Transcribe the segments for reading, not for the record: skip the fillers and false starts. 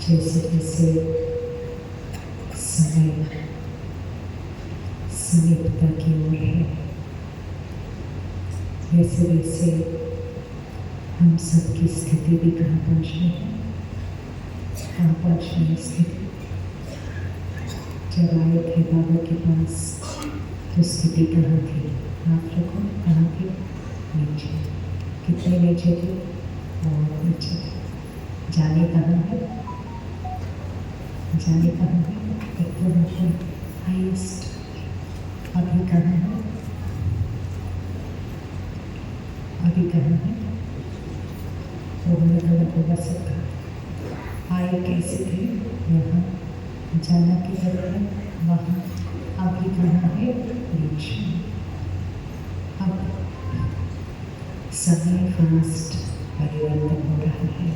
जैसे जैसे समय समीपता की ओर है, वैसे वैसे हम सबकी स्थिति भी कहाँ पहुँचनी है, कहाँ पहुँचनी है स्थिति। जब आए थे बाबा के पास तो स्थिति कहाँ थी? आप रखो, कहाँ थी? नीचे। कितने नीचे थे? बहुत नीचे थे। जाने कहाँ है? जाने कहाँ है? एकदम ऊपर, हाईएस्ट। अभी कहाँ है? अभी कहाँ है? वो अलग अलग होगा सबका। आए कैसे थे? यहाँ। जाना किधर है? वहाँ। अभी कहाँ है? नीचे। अब समय फास्ट परिवर्तन हो रहा है।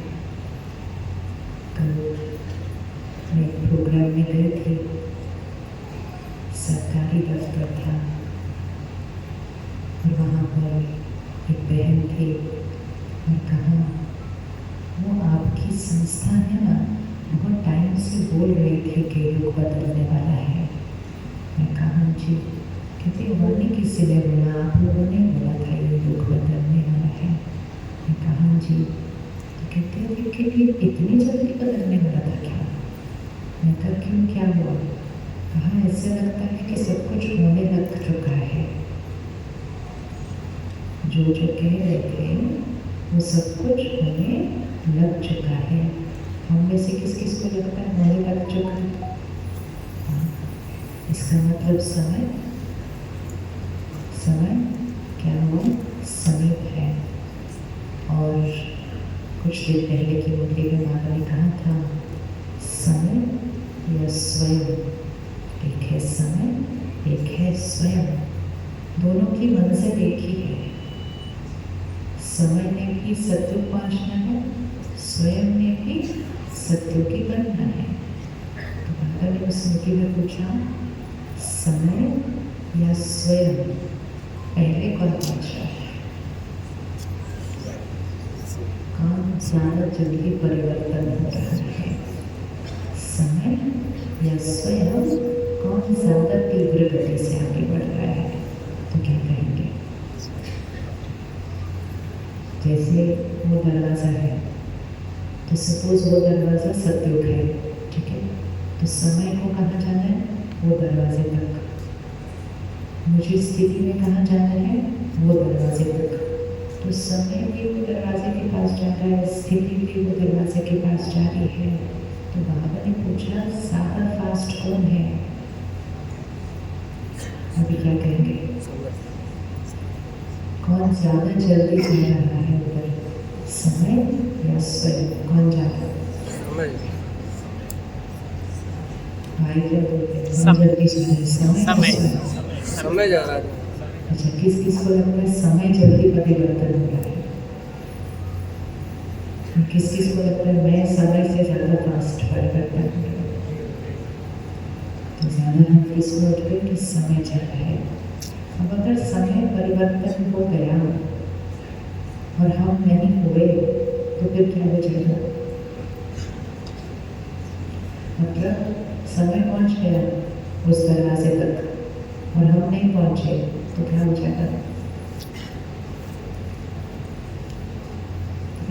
कल मैं एक प्रोग्राम में गई थी, सरकारी दफ्तर था और वहाँ पर एक बहन थी और कहा, वो आपकी संस्था है ना, बहुत टाइम से बोल रहे थे कि युग बदलने वाला है। मैं कहा जी, कहते उन्होंने किसी ने बोला? आप लोगों ने बोला था ये युग बदलने वाला है। मैं कहा जी, तो कहते कि ये इतनी जल्दी बदलने वाला था क्या? मैं कहा क्यों, क्या हुआ? कहा ऐसे लगता है कि सब कुछ होने लग चुका है। जो जो कह रहे थे वो सब कुछ होने लग चुका है। हम में से किस किस को लगता है होने लग चुका है? इसका मतलब समय क्या हुआ? समीप है। और कुछ देर पहले की मुरली में माता ने कहा था, समय या स्वयं, एक है समय, एक है स्वयं, दोनों की मंजिल एक ही है। समय ने भी सत्य पहुँचना है, स्वयं ने भी सत्य की बनना है। तो माता ने उस मुरली में पूछा, समय या स्वयं, पहले कौन पहुँचा है? कौन ज़्यादा जल्दी परिवर्तन हो रहा है? समय या स्वयं, कौन ज़्यादा तीव्र गति से आगे बढ़ रहा है? तो क्या कहेंगे? जैसे वो दरवाज़ा है, तो सपोज वो दरवाज़ा सतयुग है, ठीक है, तो समय को कहाँ जाना है? वो दरवाजे तक। मुझे स्थिति में कहाँ जाना है? वो दरवाजे तक। तो समय भी वो दरवाजे के पास जा रहा है, स्थिति भी वो दरवाजे के पास जा रही है। तो बाबा ने पूछा, ज़्यादा फास्ट कौन है? अभी क्या कहेंगे? कौन ज़्यादा जल्दी जा रहा है उधर, समय या स्वयं? कौन जा रहा है? भाई क्या बोलते हैं? जल्दी जा रहा है, समय जा रहा है। अच्छा, किस किस को लगता है समय जल्दी परिवर्तन हो रहा है? किस किस को लगता है मैं समय से ज़्यादा फास्ट परिवर्तन हो रहा है? तो ज़्यादा हम किसको उठते कि समय चल रहा है। अब अगर समय परिवर्तन हो गया और हम नहीं हुए तो फिर क्या हो जाएगा? मतलब समय पहुंच गया उस दरवाजे तक और हम नहीं पहुंचे तो क्या हो जाएगा?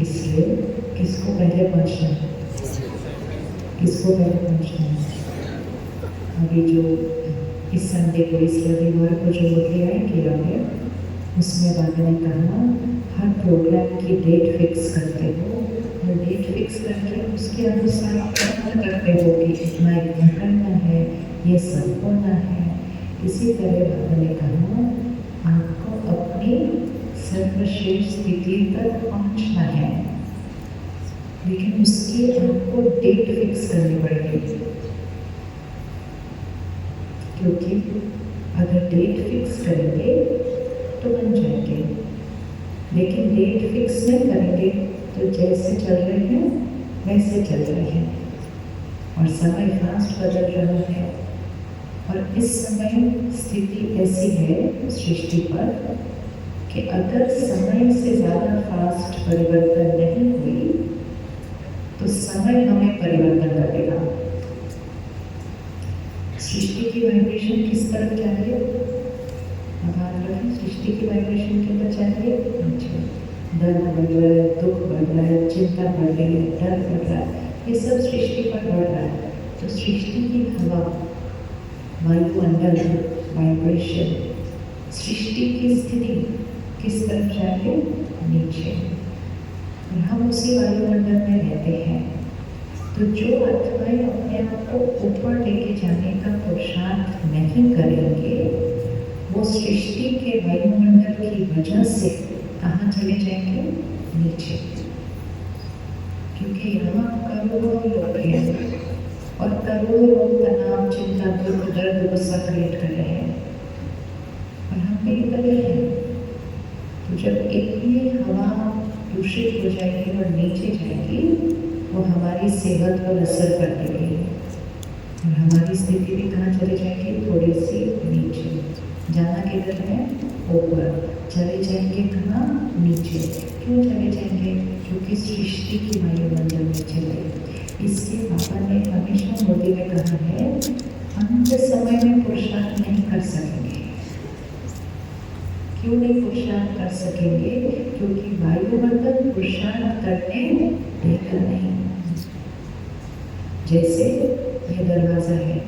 इसलिए किसको पहले पहुंचना है? किसको पहले पहुंचना है? अभी जो इस संडे को, इस रविवार को जो मुरली किया गया, उसमें बाबा ने कहा, हर प्रोग्राम की डेट फिक्स करते हो और डेट फिक्स करके उसके अनुसार प्रयत्न करते हो कि इतना इतना करना है, ये सब होना है। इसी तरह बाबा ने कहा, आपको अपनी सर्वश्रेष्ठ स्थिति तक पहुंचना है, लेकिन उसकी आपको डेट फिक्स करनी पड़ेगी। क्योंकि अगर डेट फिक्स करेंगे तो बन जाएंगे, लेकिन डेट फिक्स नहीं करेंगे तो जैसे चल रहे हैं वैसे चल रहे हैं और समय फास्ट बदल रहा है। और इस समय स्थिति ऐसी है सृष्टि पर कि अगर समय से ज़्यादा फास्ट परिवर्तन नहीं हुई तो समय हमें परिवर्तन करेगा। सृष्टि की वाइब्रेशन किस तरफ जा रही है? ध्यान रखें, सृष्टि की वाइब्रेशन के ऊपर चल रही है नीचे। दर्द बढ़ रहा है, दुख बढ़ रहा है, चिंता बढ़ रही है, डर बढ़ रहा है, ये सब सृष्टि पर बढ़ रहा है। तो सृष्टि की हवा, वायुमंडल, वाइब्रेशन, सृष्टि की स्थिति किस तरफ जा रही है? नीचे। और हम उसी वायुमंडल में रहते हैं। तो जो आत्माएं अपने आप को ऊपर लेके जाने का पुरुषार्थ नहीं करेंगे, वो सृष्टि के वायुमंडल की वजह से कहाँ चले जाएंगे? नीचे। क्योंकि यहाँ करोड़ों लोग हैं और करोड़ों लोग तनाव, चिंता, दुख, दर्द, गुस्सा क्रिएट कर रहे हैं और हम भी इकट्ठे हैं। तो जब इतनी हवा दूषित हो जाएगी और नीचे जाएगी, वो हमारी सेहत पर असर कर देगी और हमारी स्थिति भी कहाँ चली जाएगी? थोड़ी सी नीचे। जाना किधर है? ऊपर। चले जाएंगे कहाँ? नीचे। क्यों चले जाएंगे? क्योंकि सृष्टि की वायुमंडल में चले। इसलिए बाबा ने हमेशा मोदी में कहा है, अंत समय में पुरुषार्थ नहीं कर सकेंगे। क्यों नहीं पुरुषार्थ कर सकेंगे? क्योंकि वायुमंडल पुरुषार्थ करने देगा नहीं। जैसे ये दरवाजा है,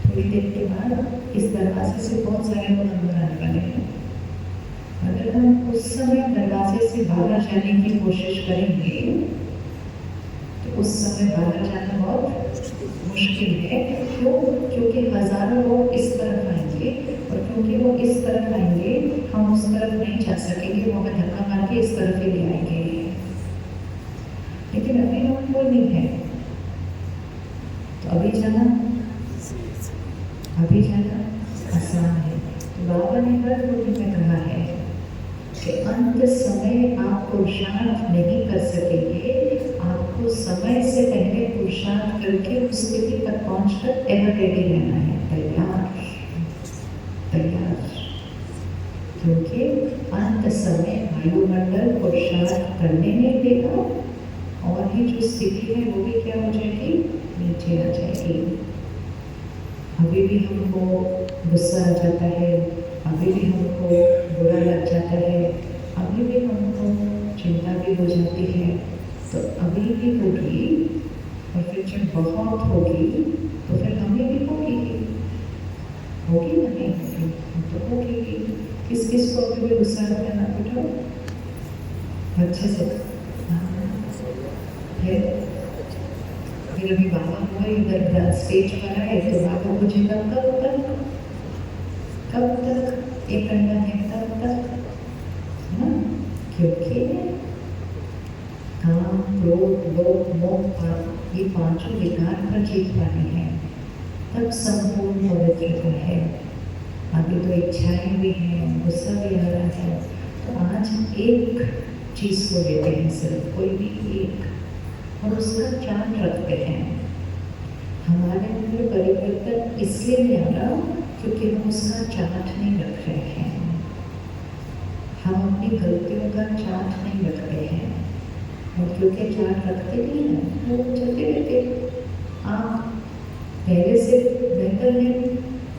थोड़ी देर के बाद इस दरवाजे से बहुत सारे लोग अंदर आने वाले हैं। अगर हम उस समय दरवाजे से बाहर जाने की कोशिश करेंगे तो उस समय बाहर जाना बहुत मुश्किल है। क्यों? क्योंकि हजारों लोग इस तरफ आएंगे और क्योंकि वो इस तरफ आएंगे, हम उस तरफ नहीं जा सकेंगे, वो हमें धक्का मार के इस तरफ ही ले आएंगे। लेकिन अभी हम वो नहीं है, तो अभी जाना आसान है। तो बाबा ने हर रोटी में कहा है कि अंत समय आप पुरुषार्थ नहीं कर सकेंगे, आपको समय से पहले पुरुषार्थ करके उस स्थिति पर पहुंचकर एवर रेडी रहना है, तैयार। क्योंकि अंत समय वायुमंडल पुरुषार्थ करने नहीं देगा और ये जो स्थिति है वो भी क्या हो जाएगी? नीचे आ जाएगी। अभी भी हमको गुस्सा आ जाता है, अभी भी हमको बुरा लग जाता है, अभी भी हमको चिंता भी हो जाती है, तो अभी भी होगी और फिर जब बहुत होगी तो फिर हमें भी होगी ना? नहीं होगी तो होगी। किस किस को अभी भी गुस्सा आता है? ना उठाओ अच्छे से। फिर अभी बाबा हुआ इधर स्टेज पर आए तो बाबा पूछेगा कब तक ये करना है? कब तक? ना, क्योंकि काम, क्रोध, लोभ, मोह, ये पांचों विकार पर जीत पानी है, तब संपूर्ण पवित्रता है। अभी तो इच्छाएं भी हैं, गुस्सा भी आ रहा है, तो आज एक चीज को लेते हैं, सिर्फ कोई भी एक, और उसका चार्ट रखते हैं। हमारे अंदर परिवर्तन इसलिए नहीं आ रहा क्योंकि हम उसका चार्ट नहीं रख रहे हैं, हम अपनी गलतियों का चार्ट नहीं रख रहे हैं। और क्योंकि चार्ट रखते नहीं हैं वो चलते रहते। आप पहले से बेहतर हैं,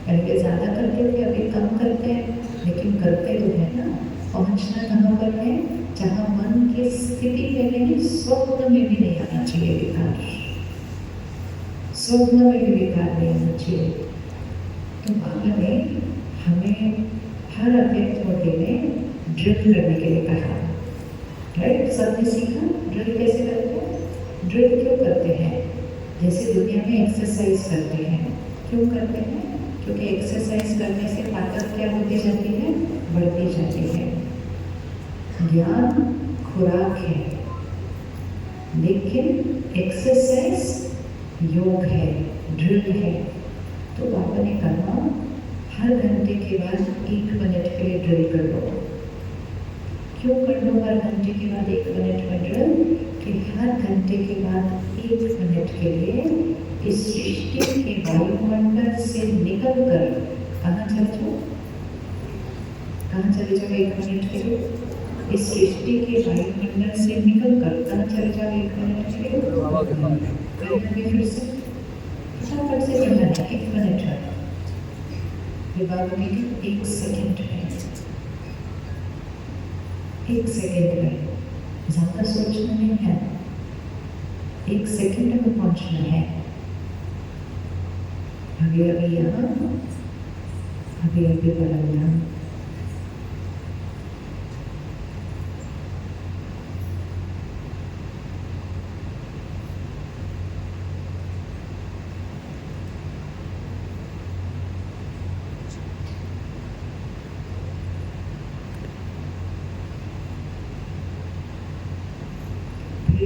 पहले ज़्यादा करते थे, अभी कम करते हैं, लेकिन करते तो है ना। पहुँचना कहाँ पर है? जहाँ मन की स्थिति में नहीं, स्वप्न में भी नहीं आना चाहिए विकार, स्वप्न में भी विकार नहीं आना चाहिए। तो बाबा ने हमें हर अव्यक्त होते में ड्रिल करने के लिए कहा, राइट? सबने सीखा ड्रिल कैसे करते हैं? ड्रिल क्यों करते हैं? जैसे दुनिया में एक्सरसाइज करते हैं, क्यों करते हैं? क्योंकि एक्सरसाइज करने से ताकत क्या होती जाती है? बढ़ती जाती है। ज्ञान खुराक है, लेकिन एक्सरसाइज योग है, ड्रिल है। तो बाबा ने कहा हर घंटे के बाद 1 मिनट के लिए ड्रिल कर लो। क्यों कर लो हर घंटे के बाद 1 मिनट में ड्रिल? कि हर घंटे के बाद 1 मिनट के लिए इस सृष्टि के वायुमंडल से निकल कर कहाँ चले जाओ? 1 मिनट के लिए इस सृष्टि के वायुमंडल से निकल कर कहाँ चले जाओ 1 मिनट के लिए, फिर हमें फिर से फटाफट से चलना है 1 मिनट है। ये बात होगी 1 सेकंड में, 1 सेकंड में, ज़्यादा सोचना नहीं है, 1 सेकंड में पहुंचना है। अभी अभी यहाँ, अभी अभी बदलना।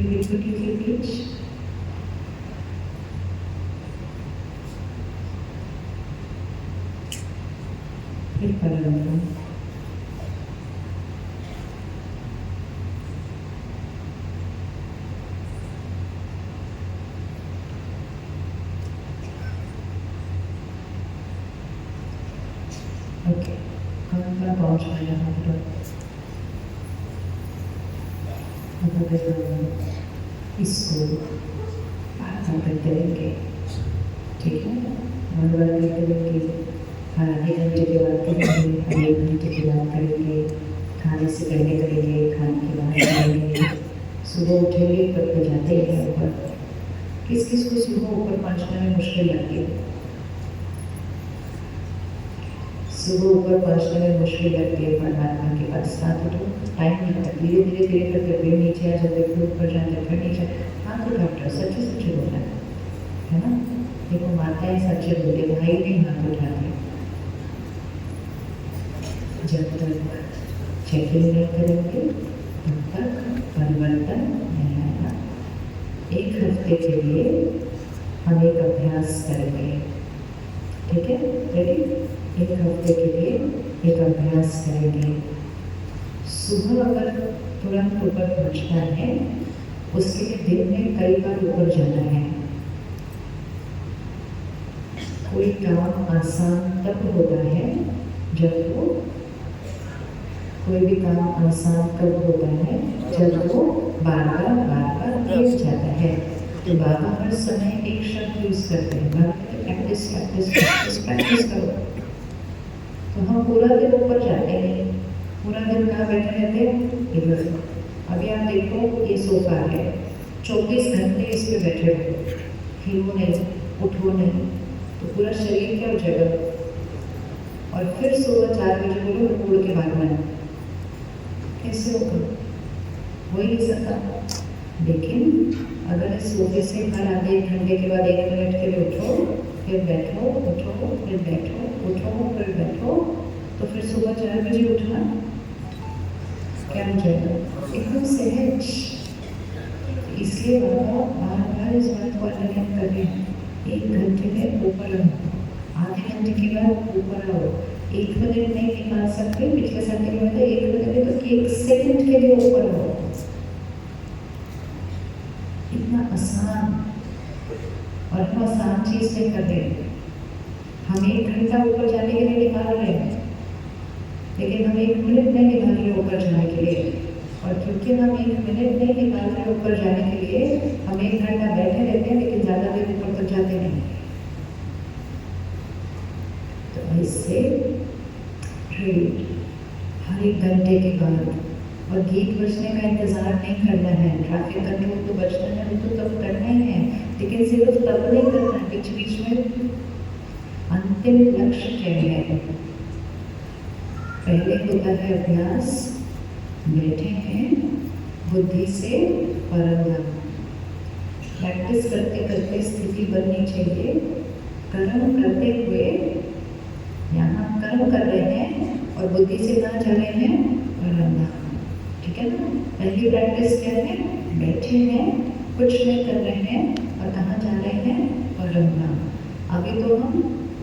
विभूति के बीच फिर परंपरा, ओके कहाँ पहुँच गए यहाँ पर। इसको बात करते रहेंगे, ठीक है, बात करते रहेंगे। हर आधे घंटे के बाद करेंगे, हर 1 घंटे के बाद करेंगे, खाने से पहले करेंगे, खाने के बाद करेंगे। सुबह उठेंगे पर जाते हैं ऊपर। किस किस को सुबह ऊपर पहुँचने में मुश्किल लगती है? सुबह ऊपर पहुँचने में मुश्किल लगती है, परमात्मा के पास साथ उठो, टाइम नहीं लगता, धीरे धीरे धीरे करके फिर नीचे आ जाते, फिर ऊपर जाते, फिर नीचे। हाथ उठाते, सच्चे सच्चे बोलना है ना। देखो माताएं सच्चे बोलते, भाई नहीं हाथ उठाते। जब तक चेकिंग नहीं करेंगे तब तक परिवर्तन नहीं आएगा। 1 हफ्ते के लिए हम एक अभ्यास करेंगे, ठीक है, रेडी? 1 हफ्ते के लिए एक अभ्यास करेंगे। सुबह अगर तुरंत ऊपर पहुंचना है, उसके लिए दिन में कई बार ऊपर जाना है। कोई काम आसान तब होता है जब वो, कोई भी काम आसान कब होता है जब वो बार बार किया जाता है। तो बाबा हर समय एक शब्द यूज करते हैं, प्रैक्टिस प्रैक्टिस प्रैक्टिस प्रैक्टिस करो। तो हम पूरा दिन ऊपर जाते हैं, पूरा दिन कहाँ बैठे रहते हैं? इधर। अभी आप देखो ये सोफा है, 24 घंटे इस पे बैठे रहो, हिलो नहीं, उठो नहीं, तो पूरा शरीर क्या हो जाएगा। और फिर सुबह 4 बजे बोलो उड़ के भागना है, कैसे होगा? हो ही नहीं सकता। लेकिन अगर इस सोफे से हर आधे 1 घंटे के बाद 1 मिनट के लिए उठो, फिर बैठो, उठो, फिर बैठो, उठो, फिर बैठो, तो फिर सुबह 4 बजे उठना क्या हो जाएगा? एकदम सहज। इसलिए बाबा बार बार इस बात को अंडरलाइन कर रहे हैं। 1 घंटे में ऊपर रहो, आधे घंटे के बाद ऊपर आओ। 1 मिनट नहीं निकाल सकते, पिछले संडे में बताया 1 मिनट तो 1 सेकंड के लिए ऊपर आओ। इतना आसान, और हम आसान चीज नहीं कर रहे। हम 1 घंटा ऊपर जाने के लिए निकाल रहे हैं, लेकिन हम 1 मिनट नहीं निकाल रहे ऊपर जाने के लिए। और क्योंकि हम 1 मिनट नहीं निकाल रहे ऊपर जाने के लिए, हम 1 घंटा बैठे रहते हैं, लेकिन ज़्यादा देर ऊपर तक जाते नहीं। तो इससे हर 1 घंटे के बाद, और गीत बजने का इंतज़ार नहीं करना है, ट्रैफिक करने को तो बचना है, वो तो तब करना ही है, लेकिन सिर्फ तब नहीं करना है, बीच बीच में। अंतिम लक्ष्य क्या है? पहले होता है अभ्यास, बैठे हैं बुद्धि से परंधाम। प्रैक्टिस करते करते स्थिति बननी चाहिए। कर्म करते हुए यहाँ कर्म कर रहे हैं और बुद्धि से कहाँ जा रहे हैं? परंधाम, ठीक है ना। पहली प्रैक्टिस क्या है? बैठे हैं, कुछ नहीं कर रहे हैं, और कहाँ जा रहे हैं? परंधाम। अभी तो हम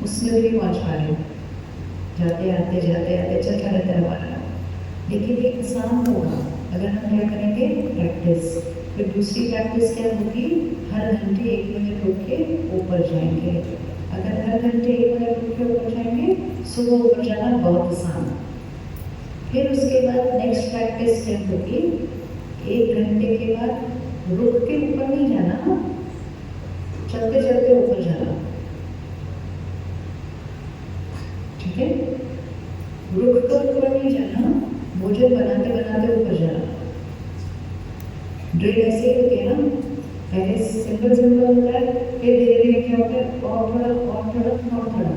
उसमें भी पहुँच पा रहे हैं, जाते आते चलता रहता है हमारा। लेकिन ये आसान होगा अगर हम क्या करेंगे? प्रैक्टिस। फिर दूसरी प्रैक्टिस क्या होगी? हर घंटे 1 मिनट रुक के ऊपर जाएंगे। अगर हर घंटे 1 मिनट रुक के ऊपर जाएंगे, सुबह ऊपर जाना बहुत आसान, फिर उसके बाद नेक्स्ट प्रैक्टिस क्या होगी, 1 घंटे के बाद रुक के ऊपर नहीं जाना, चलते चलते ऊपर जाना, ठीक है। रुक कर ऊपर नहीं जाना, भोजन बनाते बनाते ऊपर जाना। ड्रिल ऐसे ही होती है ना, पहले सिंपल सिंपल होता है, फिर धीरे धीरे क्या होता है, और थोड़ा और थोड़ा और थोड़ा।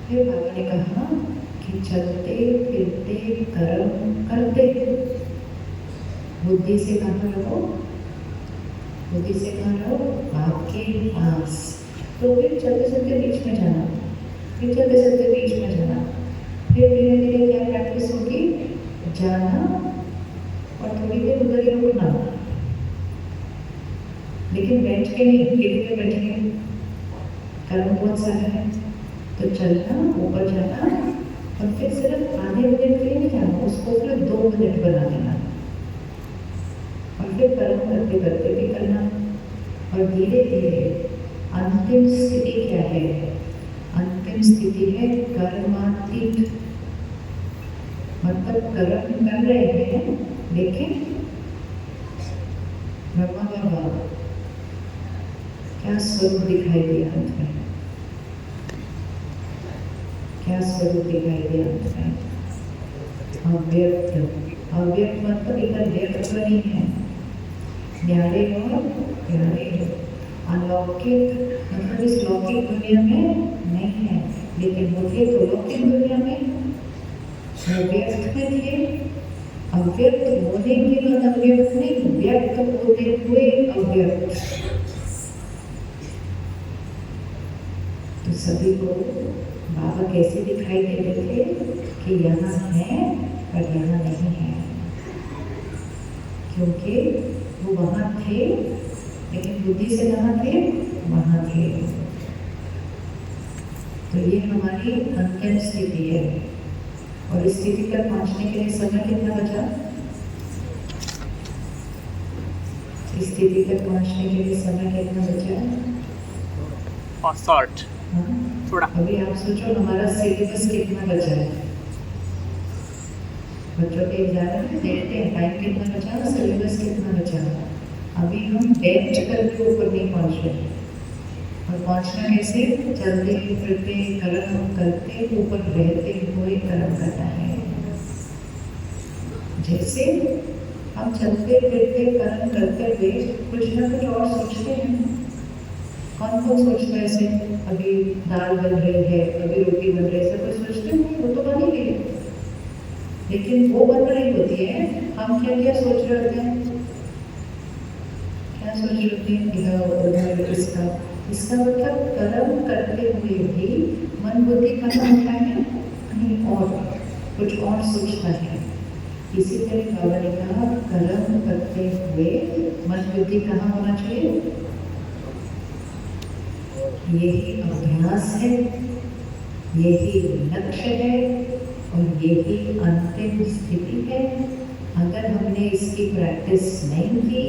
फिर बाबा ने कहा कि चलते फिरते कर्म करते, बुद्धि से कहाँ रहो, बुद्धि से कहाँ रहो, आपके पास। तो फिर चलते चलते बीच में जाना, फिर चलते चलते बीच में जाना, फिर धीरे धीरे क्या प्रैक्टिस होगी, जाना और थोड़ी देर उधर ही रुकना, लेकिन बैठ के नहीं, गिर के बैठेंगे, कर्म बहुत सारा है। तो चलना, ऊपर जाना, और फिर सिर्फ आधे मिनट के लिए नहीं जाना, उसको फिर 2 मिनट बना देना, और फिर कर्म करते करते भी करना। और धीरे धीरे अंतिम स्थिति क्या है, अंतिम स्थिति है कर्मातीत, मतलब कर्म कर रहे हैं लेकिन ब्रह्मा बाबा क्या स्वरूप दिखाई दिया अंत में, क्या स्वरूप दिखाई दिया अंत में, अव्यक्त। अव्यक्त मतलब इधर व्यक्त नहीं है, न्यारे और प्यारे, अलौकिक मतलब इस लौकिक दुनिया में नहीं है, लेकिन होते तो लौकिक दुनिया में, वो व्यक्त में थे। अव्यक्त होने के बाद अव्यक्त नहीं, व्यक्त होते हुए अव्यक्त। तो सभी को बाबा कैसे दिखाई देते थे कि यहाँ है पर यहाँ नहीं है, क्योंकि वो वहाँ थे लेकिन बुद्धि से कहाँ थे, वहाँ थे। तो ये हमारी अंतिम स्थिति है, और इस स्थिति तक पहुँचने के लिए समय कितना बचा, इस स्थिति तक पहुँचने के लिए समय कितना बचा, 60 थोड़ा। अभी आप सोचो हमारा सिलेबस कितना बचा है, बच्चों के एग्जाम में देखते हैं टाइम कितना बचा, सिलेबस कितना बचा। अभी हम डेट करके ऊपर नहीं पहुँच रहे, और पहुँचना कैसे, चलते फिरते कर्म करते ऊपर रहते हुए कर्म करना है। जैसे हम चलते फिरते कर्म करते हुए कुछ ना कुछ और सोचते हैं, कौन कौन सोचता है ऐसे, अभी दाल बन रही है, अभी रोटी बन रही है, ऐसा कोई सोचते हैं, वो तो बन ही गई, लेकिन वो बन रही होती है, हम क्या क्या सोच रहे होते हैं, क्या सोच रहे होते हैं, इसका मतलब कर्म करते हुए भी मन बुद्धि कहाँ होता है, कहीं और कुछ और सोचता है। इसी तरह बाबा ने कहा कर्म करते हुए मन बुद्धि कहाँ होना चाहिए, यही अभ्यास है, यही लक्ष्य है, और यही अंतिम स्थिति है। अगर हमने इसकी प्रैक्टिस नहीं की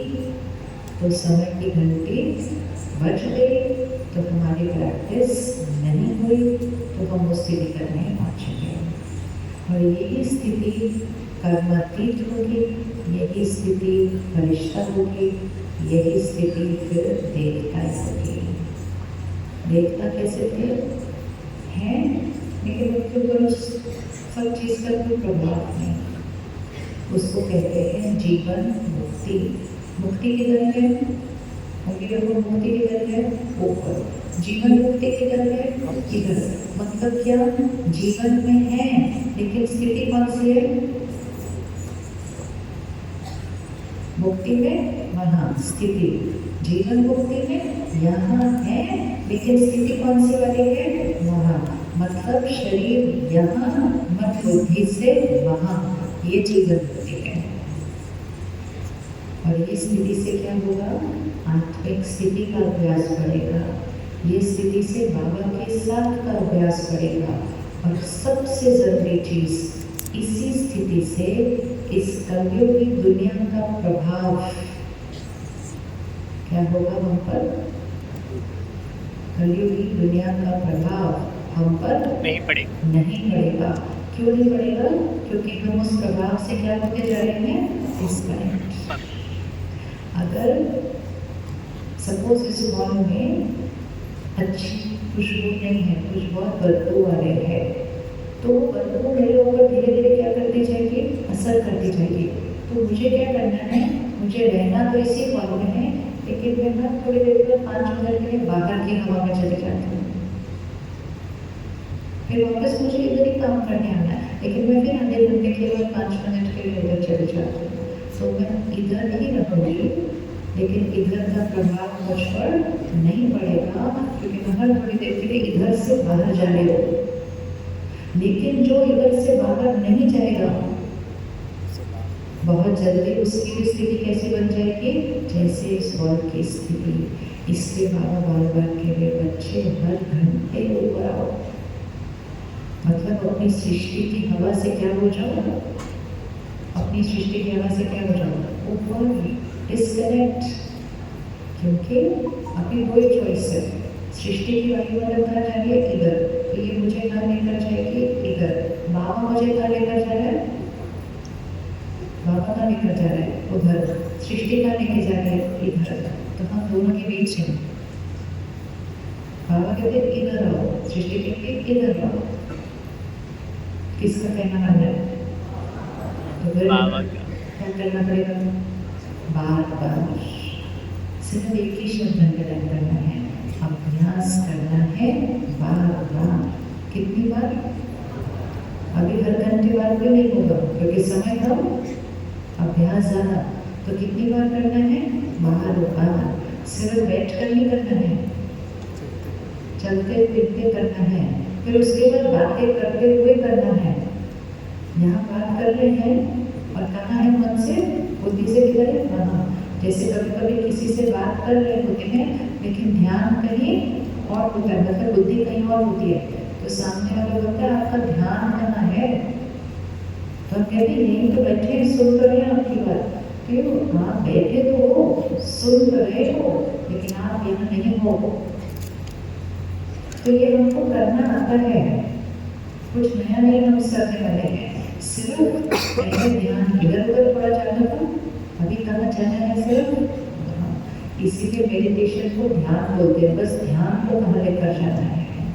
तो समय की घंटी बज गई, तो हमारी प्रैक्टिस नहीं हुई, तो हम उस स्थिति तक नहीं पहुँचेंगे। और यही स्थिति कर्मातीत होगी, यही स्थिति फरिश्ता होगी, यही स्थिति फिर देवता होगी। देवता कैसे थे, हैं, लेकिन उनके ऊपर सब चीज़ का कोई प्रभाव नहीं। उसको कहते हैं जीवन मुक्ति। मुक्ति किधर है, मुक्ति किधर है, ऊपर। जीवन मुक्ति किधर है, इधर। मतलब क्या, जीवन में है लेकिन स्थिति कौन सी है, मुक्ति में वहाँ स्थिति, जीवन मुक्ति में यहाँ है लेकिन स्थिति कौन सी वाली है, वहाँ। मतलब शरीर यहाँ, मत बुद्धि से वहाँ, ये जीवन मुक्ति है। और ये स्थिति से क्या होगा, आत्मिक स्थिति का अभ्यास बढ़ेगा, ये स्थिति से बाबा के साथ का अभ्यास बढ़ेगा। और सबसे जरूरी चीज, इसी स्थिति से इस कलयुगी दुनिया का प्रभाव क्या होगा हम पर, कलयुगी दुनिया का प्रभाव हम पर नहीं पड़ेगा। नहीं पड़ेगा। क्यों नहीं पड़ेगा? क्योंकि हम उस प्रभाव से क्या होते जा रहे हैं? डिस्कनेक्ट। अगर सपोज इस हॉल में अच्छी खुशबू नहीं है, कुछ बहुत बदबू आ रही है, तो वो बदबू मेरे ऊपर धीरे धीरे क्या करती जाएगी? असर करती जाएगी। तो मुझे क्या करना है? मुझे रहना तो इसी हॉल में है, लेकिन मैं ना थोड़ी देर में 5 मिनट के लिए बाहर की हवा में चली जाती हूँ। फिर वापस मुझे इधर ही काम करने आना है, लेकिन मैं फिर आधे घंटे के लिए 5 मिनट के लिए उधर चली जाती हूँ। तो मैं इधर ही रहूँगी, लेकिन इधर का प्रभाव मुझ पर नहीं पड़ेगा, क्योंकि मैं हर थोड़ी देर के लिए इधर से बाहर जा रही हूँ। लेकिन जो इधर से बाहर नहीं जाएगा, बहुत जल्दी उसकी भी स्थिति कैसी बन जाएगी? जैसे इस हॉल की स्थिति। इसलिए बाबा बार बार कह रहे, बच्चे हर घंटे ऊपर आओ, मतलब अपनी सृष्टि की हवा से क्या हो जाओ? अपनी सृष्टि की हवा से क्या हो जाओ? ऊपर डिस्कनेक्ट। क्योंकि अभी कोई चॉइस है, सृष्टि की वायु वाला कहाँ जा रही है? इधर, तो ये मुझे कहाँ लेकर जाएगी? इधर। बाबा मुझे कहाँ लेकर जा रहा है? बाबा कहाँ लेकर जा रहा है? उधर। सृष्टि कहाँ लेके जा रही है? इधर। तो हम दोनों के बीच हैं। बाबा कहते हैं इधर आओ, सृष्टि कहती है इधर आओ। किसका कहना मानना है? तो फिर क्या करना पड़ेगा? बार बार सिर्फ एक ही शब्द अंडरलाइन करना है, अभ्यास करना है बार बार। कितनी बार? अभी हर घंटे बार भी नहीं होगा, क्योंकि समय कम, अभ्यास ज़्यादा। तो कितनी बार करना है? बार बार। सिर्फ बैठ कर नहीं करना है, चलते फिरते करना है, फिर उसके बाद बातें करते हुए करना है। यहाँ बात कर रहे हैं और कहाँ है मन से? बुद्धि से किधर है? वहाँ। जैसे कभी कभी किसी से बात कर रहे होते हैं, लेकिन ध्यान कहीं और होता है, मतलब बुद्धि कहीं और होती है, तो सामने वाला बोलता है आपका ध्यान कहाँ है? तो हम कहते हैं यहीं तो बैठे सुन तो रहे हैं आपकी बात। क्यों? आप बैठे तो हो, सुन तो रहे हो, लेकिन आप यहाँ नहीं हो। तो ये हमको करना आता है, कुछ नया नहीं हम करने वाले हैं। सिर्फ पहले ध्यान इधर उधर थोड़ा जाना था, अभी कहाँ जाना है? सिर्फ इसीलिए मेडिटेशन को ध्यान बोलते हैं। बस ध्यान को कहाँ लेकर जाना है,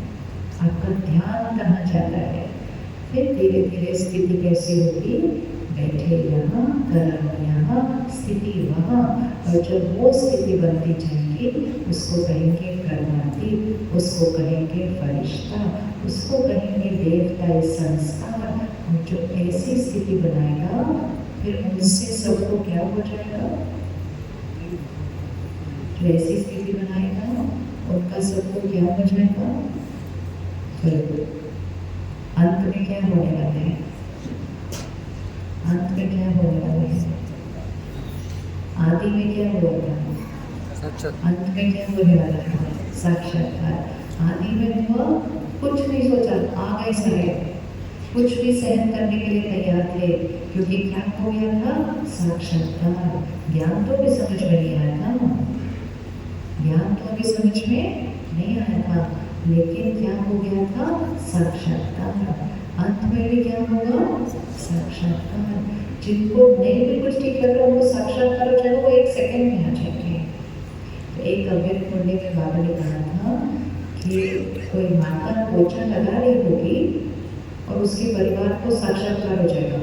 आपका ध्यान कहाँ जाता है। फिर धीरे धीरे स्थिति कैसी होगी? बैठे यहाँ, कर्म यहाँ, स्थिति वहाँ। और जब वो स्थिति बनती जाएगी, उसको कहेंगे कर्मातीत, उसको कहेंगे फरिश्ता, उसको कहेंगे देवता संस्कार। और जो ऐसी स्थिति बनाएगा, फिर उनसे सबको क्या हो जाएगा? जो ऐसी स्थिति बनाएगा, उनका सबको क्या हो जाएगा? फिर अंत में क्या होने वाला है? अंत में क्या होने वाला है? आदि में क्या हुआ था? अंत में क्या होने वाला है? साक्षात्कार। आदि में हुआ, कुछ नहीं सोचा, आ गए सारे, कुछ भी सहन करने के लिए तैयार थे, क्योंकि क्या हो गया था? साक्षात्कार। ज्ञान तो अभी समझ में नहीं आया था, ज्ञान तो अभी समझ में नहीं आया था, लेकिन क्या हो गया था? साक्षात्कार। अंत में भी क्या होगा? साक्षात्कार। जिनको नहीं भी कुछ ठीक लग रहा है, वो साक्षात्कार हो जाएगा, वो 1 सेकंड में आ जाएंगे। तो एक अव्यक्त मुंडे में बाबा ने कहा था कि कोई माता पोछा लगा रही होगी और उसके परिवार को साक्षात्कार हो जाएगा।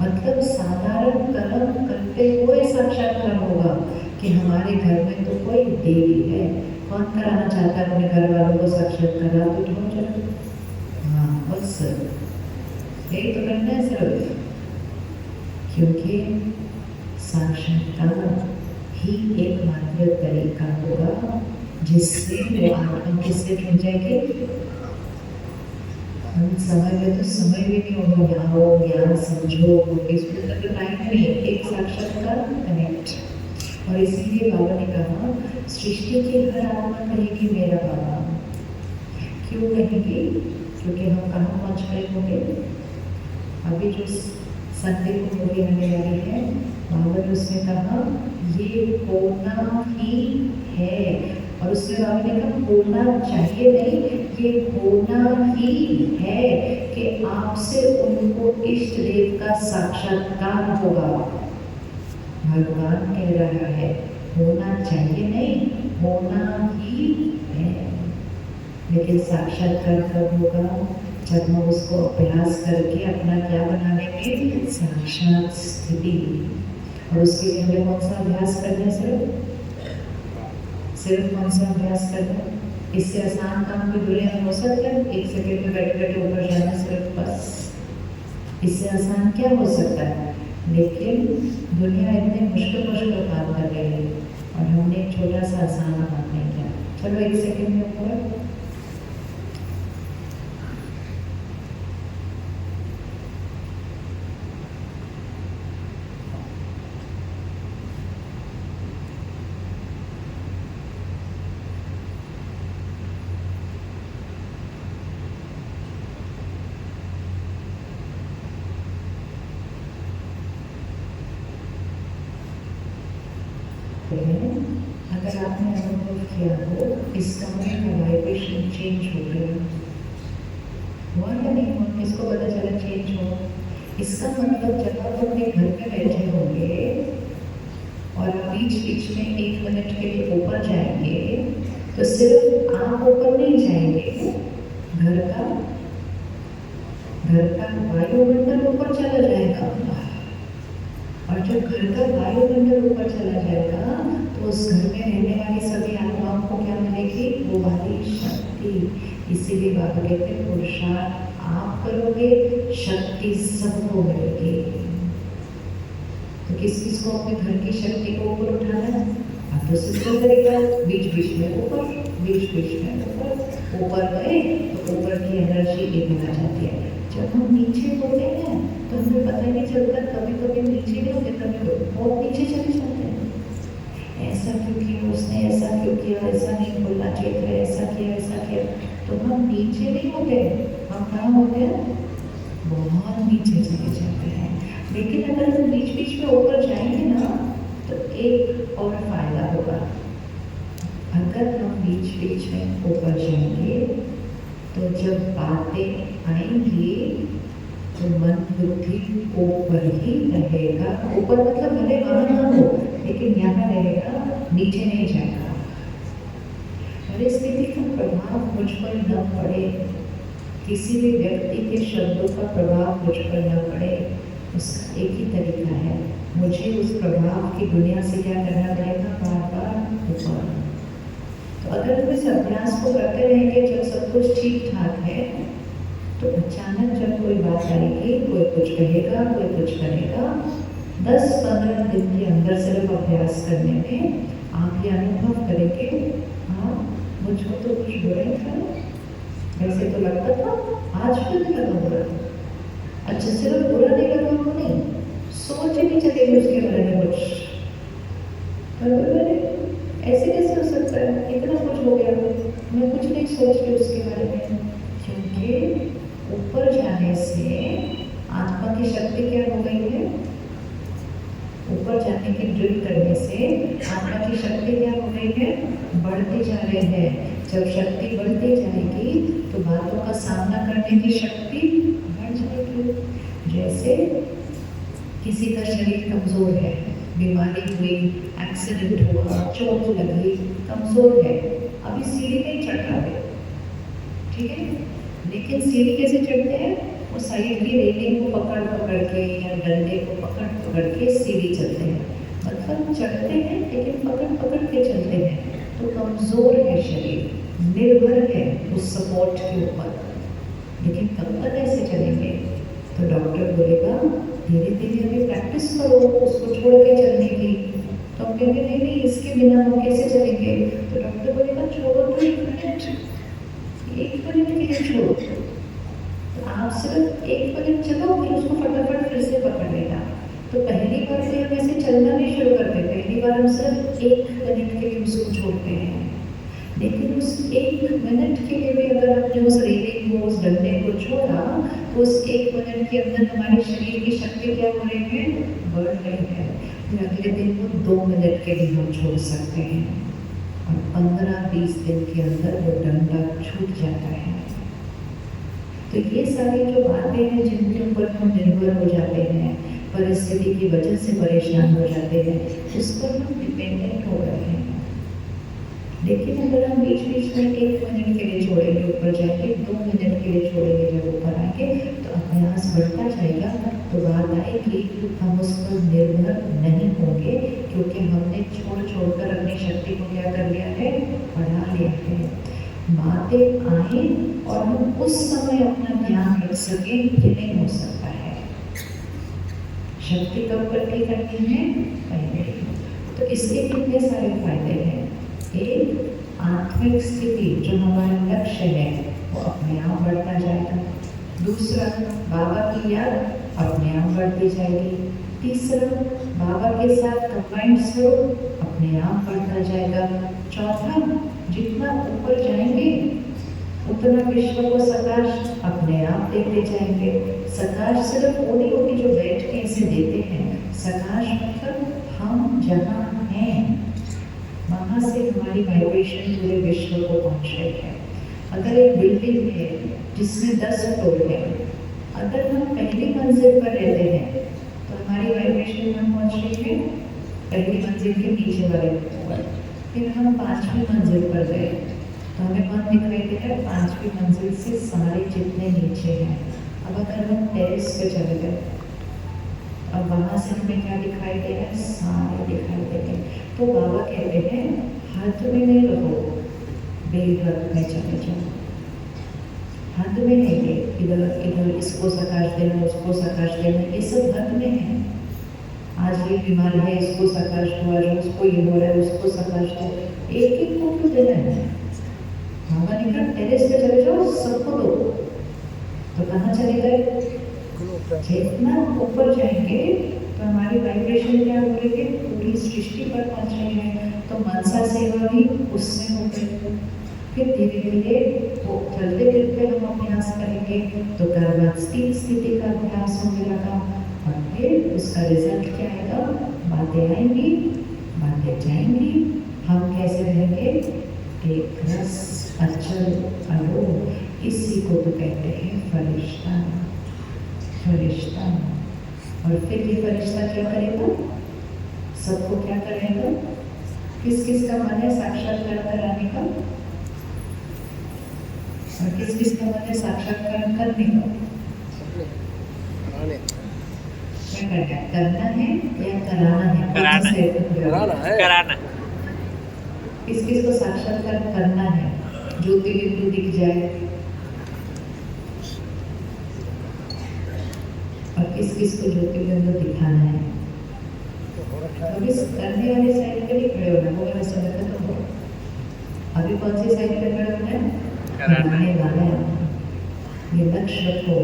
मतलब साधारण कर्म करते हुए साक्षात्कार होगा कि हमारे घर में तो कोई देवी है। कौन कराना चाहता है अपने घर वालों को साक्षात्कार? आप उठाओ चलो। हाँ, बस यही तो करना है सिर्फ, क्योंकि साक्षात्कार ही एकमात्र तरीका होगा जिससे वो आत्मा किससे जुड़ जाएगी। हम समय में तो समय भी नहीं होगा, यहाँ हो ज्ञान समझो, इसमें तक टाइम नहीं है। एक साक्षात्कार कनेक्ट। और इसीलिए बाबा ने कहा, सृष्टि की हर आत्मा कहेगी मेरा बाबा। क्यों कहेगी? क्योंकि हम कहाँ पहुँच गए होंगे? अभी जो संडे को होली आने वाली है, बाबा ने उसमें कहा ये होना ही है, और उसमें बाबा ने कहा होना चाहिए नहीं, ये होना ही है कि आपसे उनको इष्ट देव का साक्षात्कार होगा। भगवान कह रहा है होना चाहिए नहीं, होना ही है। लेकिन साक्षात्कार कब होगा? जब हम उसको अभ्यास करके अपना क्या बना लेंगे? साक्षात स्थिति। और उसके लिए हमें कौन सा अभ्यास करना है? सिर्फ कौन सा अभ्यास करना? इससे आसान काम कोई दुनिया में हो सकता है? 1 सेकंड में बैठे बैठे ऊपर जाना सिर्फ, बस। इससे आसान क्या हो सकता है? लेकिन दुनिया इतने मुश्किल काम कर रही है और हमने एक छोटा सा आसान काम नहीं किया। चलो 1 सेकंड में ऊपर। अगर आपने अनुभव किया हो इस कमरे का वाइब्रेशन चेंज हो गया, हुआ या नहीं हुआ? किसको पता चला चेंज हो? इसका मतलब जब आप अपने घर में बैठे होंगे और आप बीच बीच में 1 मिनट के लिए ऊपर जाएंगे, तो सिर्फ आप ऊपर नहीं जाएंगे, घर का वायुमंडल ऊपर चला जाएगा। और जब घर का वायुमंडल ऊपर चला जाएगा तो उस घर में रहने वाली सभी आत्माओं को क्या मिलेगी? वो वाली शक्ति। इसीलिए बाबा कहते हैं पुरुषार्थ आप करोगे, शक्ति सबको मिलेगी। तो किस किस को अपने घर की शक्ति को ऊपर उठाना है? आप तो सिस्टम करेगा, बीच बीच में ऊपर, बीच बीच में ऊपर गए तो ऊपर की एनर्जी एक आ जाती है। जब हम नीचे होते हैं तो हमें पता ही नहीं चलता, कभी कभी नीचे नहीं होते, कभी बहुत नीचे चले जाते हैं। ऐसा क्यों किया उसने, ऐसा क्यों किया, ऐसा नहीं बोलना चाहिए था, ऐसा किया, ऐसा किया। तो हम नीचे नहीं होते, हम कहाँ होते हैं? बहुत नीचे चले जाते हैं। लेकिन अगर हम बीच बीच में ऊपर जाएंगे ना तो एक और फायदा होगा। अगर हम बीच बीच में ऊपर जाएंगे तो जब बातें आएंगी तो मन बुद्धि ऊपर ही रहेगा। ऊपर मतलब भले वहां ना हो, लेकिन यहाँ रहेगा, नीचे नहीं जाएगा। परिस्थिति का प्रभाव मुझ पर न पड़े, किसी भी व्यक्ति के शब्दों का प्रभाव मुझ पर न पड़े, उसका एक ही तरीका है, मुझे उस प्रभाव की दुनिया से क्या करना पड़ेगा? बार बार ऊपर। तो अगर हम इस अभ्यास को करते रहेंगे, जब सब कुछ ठीक ठाक है, तो अचानक जब कोई बात आएगी, कोई कुछ कहेगा, कोई कुछ करेगा, 10-15 दिन के अंदर सिर्फ अभ्यास करने में आप ये अनुभव करेंगे, हाँ मुझको तो कुछ बुरा ही था, वैसे तो लगता था, आज क्यों नहीं लगा बुरा? अच्छा सिर्फ बुरा नहीं लगा वो नहीं, सोच ही नहीं चलेगी उसके बारे में कुछ। ऐसे कैसे हो सकता है? इतना कुछ हो गया, मैं कुछ नहीं सोचती उसके बारे में। क्योंकि ऊपर जाने से आत्मा की शक्ति क्या हो गई है? ऊपर जाने की ड्रिल करने से आत्मा की शक्ति क्या हो गई है? बढ़ती जा रही है। जब शक्ति बढ़ती जाएगी तो बातों का सामना करने की शक्ति बढ़ जाएगी। जैसे किसी का शरीर कमजोर है, बीमारी हुई, एक्सीडेंट हुआ, चोट लगी, कमजोर है, अभी सीढ़ी नहीं चढ़ रहा है, ठीक है? लेकिन सीढ़ी कैसे चढ़ते हैं? वो साइड की रेलिंग को पकड़ पकड़ के या डंडे को पकड़ पकड़ के सीढ़ी चलते हैं। मतलब चढ़ते हैं लेकिन पकड़ पकड़ के चलते हैं। तो कमजोर है शरीर, निर्भर है उस सपोर्ट के ऊपर। लेकिन कब तक ऐसे चलेंगे? तो डॉक्टर बोलेगा धीरे धीरे अभी प्रैक्टिस करो उसको छोड़ के चलने की। तो हम कहेंगे नहीं नहीं इसके बिना हम कैसे चलेंगे? तो डॉक्टर बोलेगा छोड़ो तो 1 मिनट, 1 मिनट के लिए छोड़ो। तो आप सिर्फ 1 मिनट चलो, फिर उसको फटाफट फिर से पकड़ लेना। तो पहली बार से हम ऐसे चलना नहीं शुरू करते, पहली बार हम सिर्फ 1 मिनट के लिए उसको छोड़ते हैं। लेकिन उस 1 मिनट के लिए भी अगर आपने उस रेलिंग को, उस डंडे को छोड़ा, तो उस 1 मिनट के अंदर हमारे शरीर की शक्ति क्या हो रही है? बढ़ रही है। फिर अगले दिन वो 2 मिनट के लिए हम छोड़ सकते हैं। और 15-20 दिन के अंदर वो डंडा छूट जाता है। तो ये सारी जो बातें हैं जिनके ऊपर हम निर्भर हो जाते हैं, परिस्थिति की वजह से परेशान हो जाते हैं, उस पर हम डिपेंडेंट हो गए हैं। लेकिन अगर हम बीच बीच में 1 मिनट के लिए छोड़ेंगे, ऊपर जाएंगे, 2 मिनट के लिए छोड़ेंगे, जब ऊपर आएंगे तो अभ्यास बढ़ता जाएगा। तो बात आएगी हम उस पर निर्भर नहीं होंगे, क्योंकि हमने छोड़ कर अपनी शक्ति को क्या कर लिया है, बढ़ा लिया है। बातें आए और हम उस समय अपना ध्यान रख सकें, ये नहीं हो सकता है। शक्ति कब इकट्ठी करनी है, पहले। तो इसके कितने सारे फायदे हैं। एक, आत्मिक स्थिति जो हमारा लक्ष्य है वो अपने आप बढ़ता जाएगा। दूसरा, बाबा की याद अपने आप बढ़ती जाएगी। तीसरा, बाबा के साथ कंबाइंड स्वरूप अपने आप बढ़ता जाएगा। चौथा, जितना ऊपर जाएंगे उतना विश्व को सकाश अपने आप देते जाएंगे। सकाश सिर्फ वो नहीं होती जो बैठ के इसे देते हैं। सकाश मतलब हम जहाँ हैं वहाँ से हमारी वाइब्रेशन पूरे विश्व को पहुँच रही है। अगर एक बिल्डिंग है जिसमें 10 फ्लोर है, अगर हम पहली मंजिल पर रहते हैं तो हमारी वाइब्रेशन कहाँ पहुँच रही है, पहली मंजिल के नीचे वाले पर। फिर हम 5वीं मंजिल पर गए तो हमें मन दिखाई दे रहा है 5वीं मंजिल से सारे जितने नीचे हैं। अब अगर हम टेरेस पे चले गए, अब वहाँ से हमें क्या दिखाई दे रहा है, सारे दिखाई दे रहे हैं। तो बाबा कहते हैं हद में नहीं रहो, बेहद में चले जाओ। हद में नहीं है, इधर इसको सकाश देना, उसको सकाश देना, ये सब हद में है। आज ये बीमार है, इसको सकाश दो, आज उसको ये हो रहा है, उसको सकाश दो। एक एक को क्यों देना है। बाबा ने कहा टेरेस पे चले जाओ, सबको दो। तो कहाँ चले गए, जितना ऊपर जाएंगे तो हमारी वाइब्रेशन क्या हो रही है, पूरी सृष्टि पर पहुंच रही है। तो मनसा सेवा भी उससे हो गई। फिर धीरे धीरे वो चलते फिरते हम अभ्यास करेंगे तो गर्भावस्था स्थिति का अभ्यास होने लगा। और फिर उसका रिजल्ट क्या आएगा, बातें आएंगी, बातें जाएंगी, हम कैसे रहेंगे, एक रस अचल अरूप। इसी को तो कहते हैं फरिश्ता। फरिश्ता। और फिर ये फरिश्ता क्या करेगा, सबको क्या करेगा, किस किस का मन है साक्षात्कार कराने का, और किस किस का मन है साक्षात्कार करने का। क्या करना है या कराना है, कराना। किस किस को साक्षात्कार करना है, ज्योतिर्बिंदु दिख जाए, और किस किस को ज्योतिर्बिंदु दिखाना है। अभी करने वाले साइड पे नहीं खड़े होना, वो वाला समय खत्म हो। अभी कौन सी साइड पे खड़े होना है, कराने वाला है। ये लक्ष्य रखो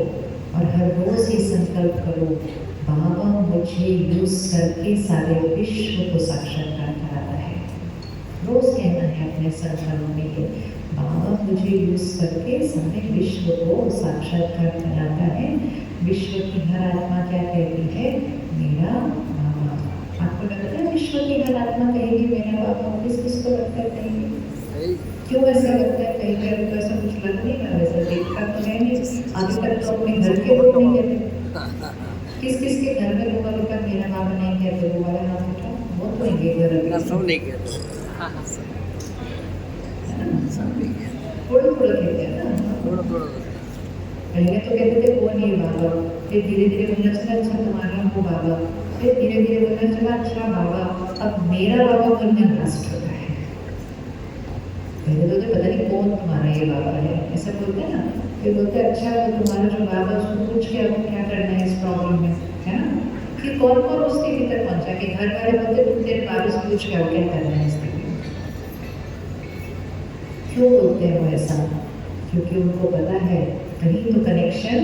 और हर रोज ये संकल्प करो, बाबा मुझे यूज करके सारे विश्व को साक्षात्कार कराता है। रोज कहना है अपने संकल्प में ये, बाबा मुझे यूज करके सारे विश्व को साक्षात्कार कराता है। विश्व की हर आत्मा क्या कहती है, मेरा बाबा। आपको लगता है विश्व की हर आत्मा कहेगी मेरा बाबा, किस किस को लगता है कहेगी, क्यों ऐसा लगता है, कहीं कहीं तो ऐसा कुछ लग नहीं रहा, वैसा देखा तो है नहीं। अभी तक तो अपने घर के लोग नहीं कहते, किस किस के घर में लोग तक मेरा बाबा नहीं कहते, वो वाला नाम उठा, वो तो इनके घर सब नहीं कहते, थोड़ा थोड़ा कहते हैं ना, थोड़ा थोड़ा। पहले तो कहते थे वो नहीं बाबा, फिर धीरे धीरे बोलना चला अच्छा तुम्हारा वो बाबा, फिर धीरे धीरे बोलना चला अच्छा बाबा, अब मेरा बाबा बोलना लास्ट होता है। पहले तो पता नहीं कौन तुम्हारा ये बाबा है, ऐसा बोलते हैं ना। फिर बोलते अच्छा तो तुम्हारा जो बाबा उसको पूछ के आपको क्या करना है इस प्रॉब्लम में, है ना। कि कौन कौन उस स्थिति तक पहुंचा कि घर वाले बोलते तुम तेरे बाबा से पूछ के क्या करना है इस स्थिति में। क्यों बोलते हैं वो ऐसा, क्योंकि उनको पता है कहीं तो कनेक्शन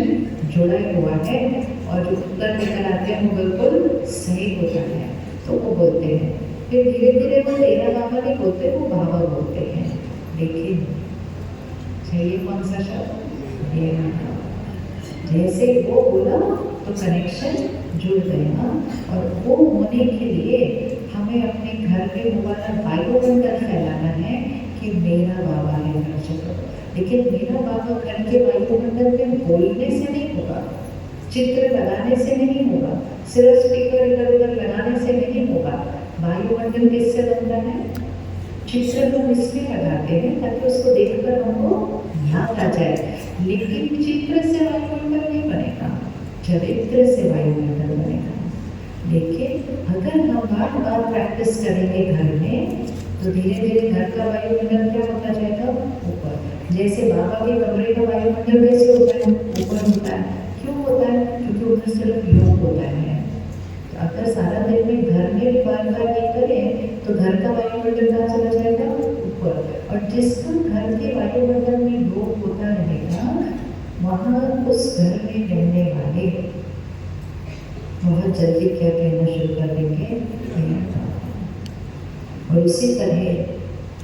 जुड़ा हुआ है और जो उत्तर निकल आते हैं वो बिल्कुल सही होता है, तो वो बोलते हैं। फिर धीरे धीरे वो तेरा बाबा नहीं बोलते, वो बाबा बोलते हैं। लेकिन चाहिए कौन सा शब्द, जैसे वो बोला तो कनेक्शन जुड़ गया, और वो होने के लिए हम हमें अपने घर में वो वाला वायुमंडल फैलाना है कि मेरा बाबा है हर जगह। लेकिन मेरा बाबा घर के वायुमंडल में बोलने से नहीं होगा, चित्र लगाने से नहीं होगा, सिर्फ स्पीकर इधर उधर लगाने से नहीं होगा। वायुमंडल किससे बनता है? चित्र हम इसलिए लगाते हैं ताकि उसको देखकर हमको याद आ जाए। लेकिन चित्र से वायुमंडल नहीं बनेगा, चरित्र से वायुमंडल बनेगा। लेकिन अगर हम बार बार प्रैक्टिस करेंगे घर में, तो धीरे धीरे घर का वायुमंडल क्या होता जाएगा? ऊपर। जैसे बाबा के कमरे का वायुमंडल कैसे होता है? ऊपर होता है। क्यों होता है? क्योंकि उधर सिर्फ योग होता है। तो अगर सारा दिन में घर में भी बार बार ये करें तो घर का वायुमंडल कहाँ चला जाएगा? ऊपर। और जिसका घर के वायुमंडल में योग होता रहेगा, वहाँ उस घर में रहने वाले बहुत जल्दी क्या कहना शुरू कर देंगे? और उसी तरह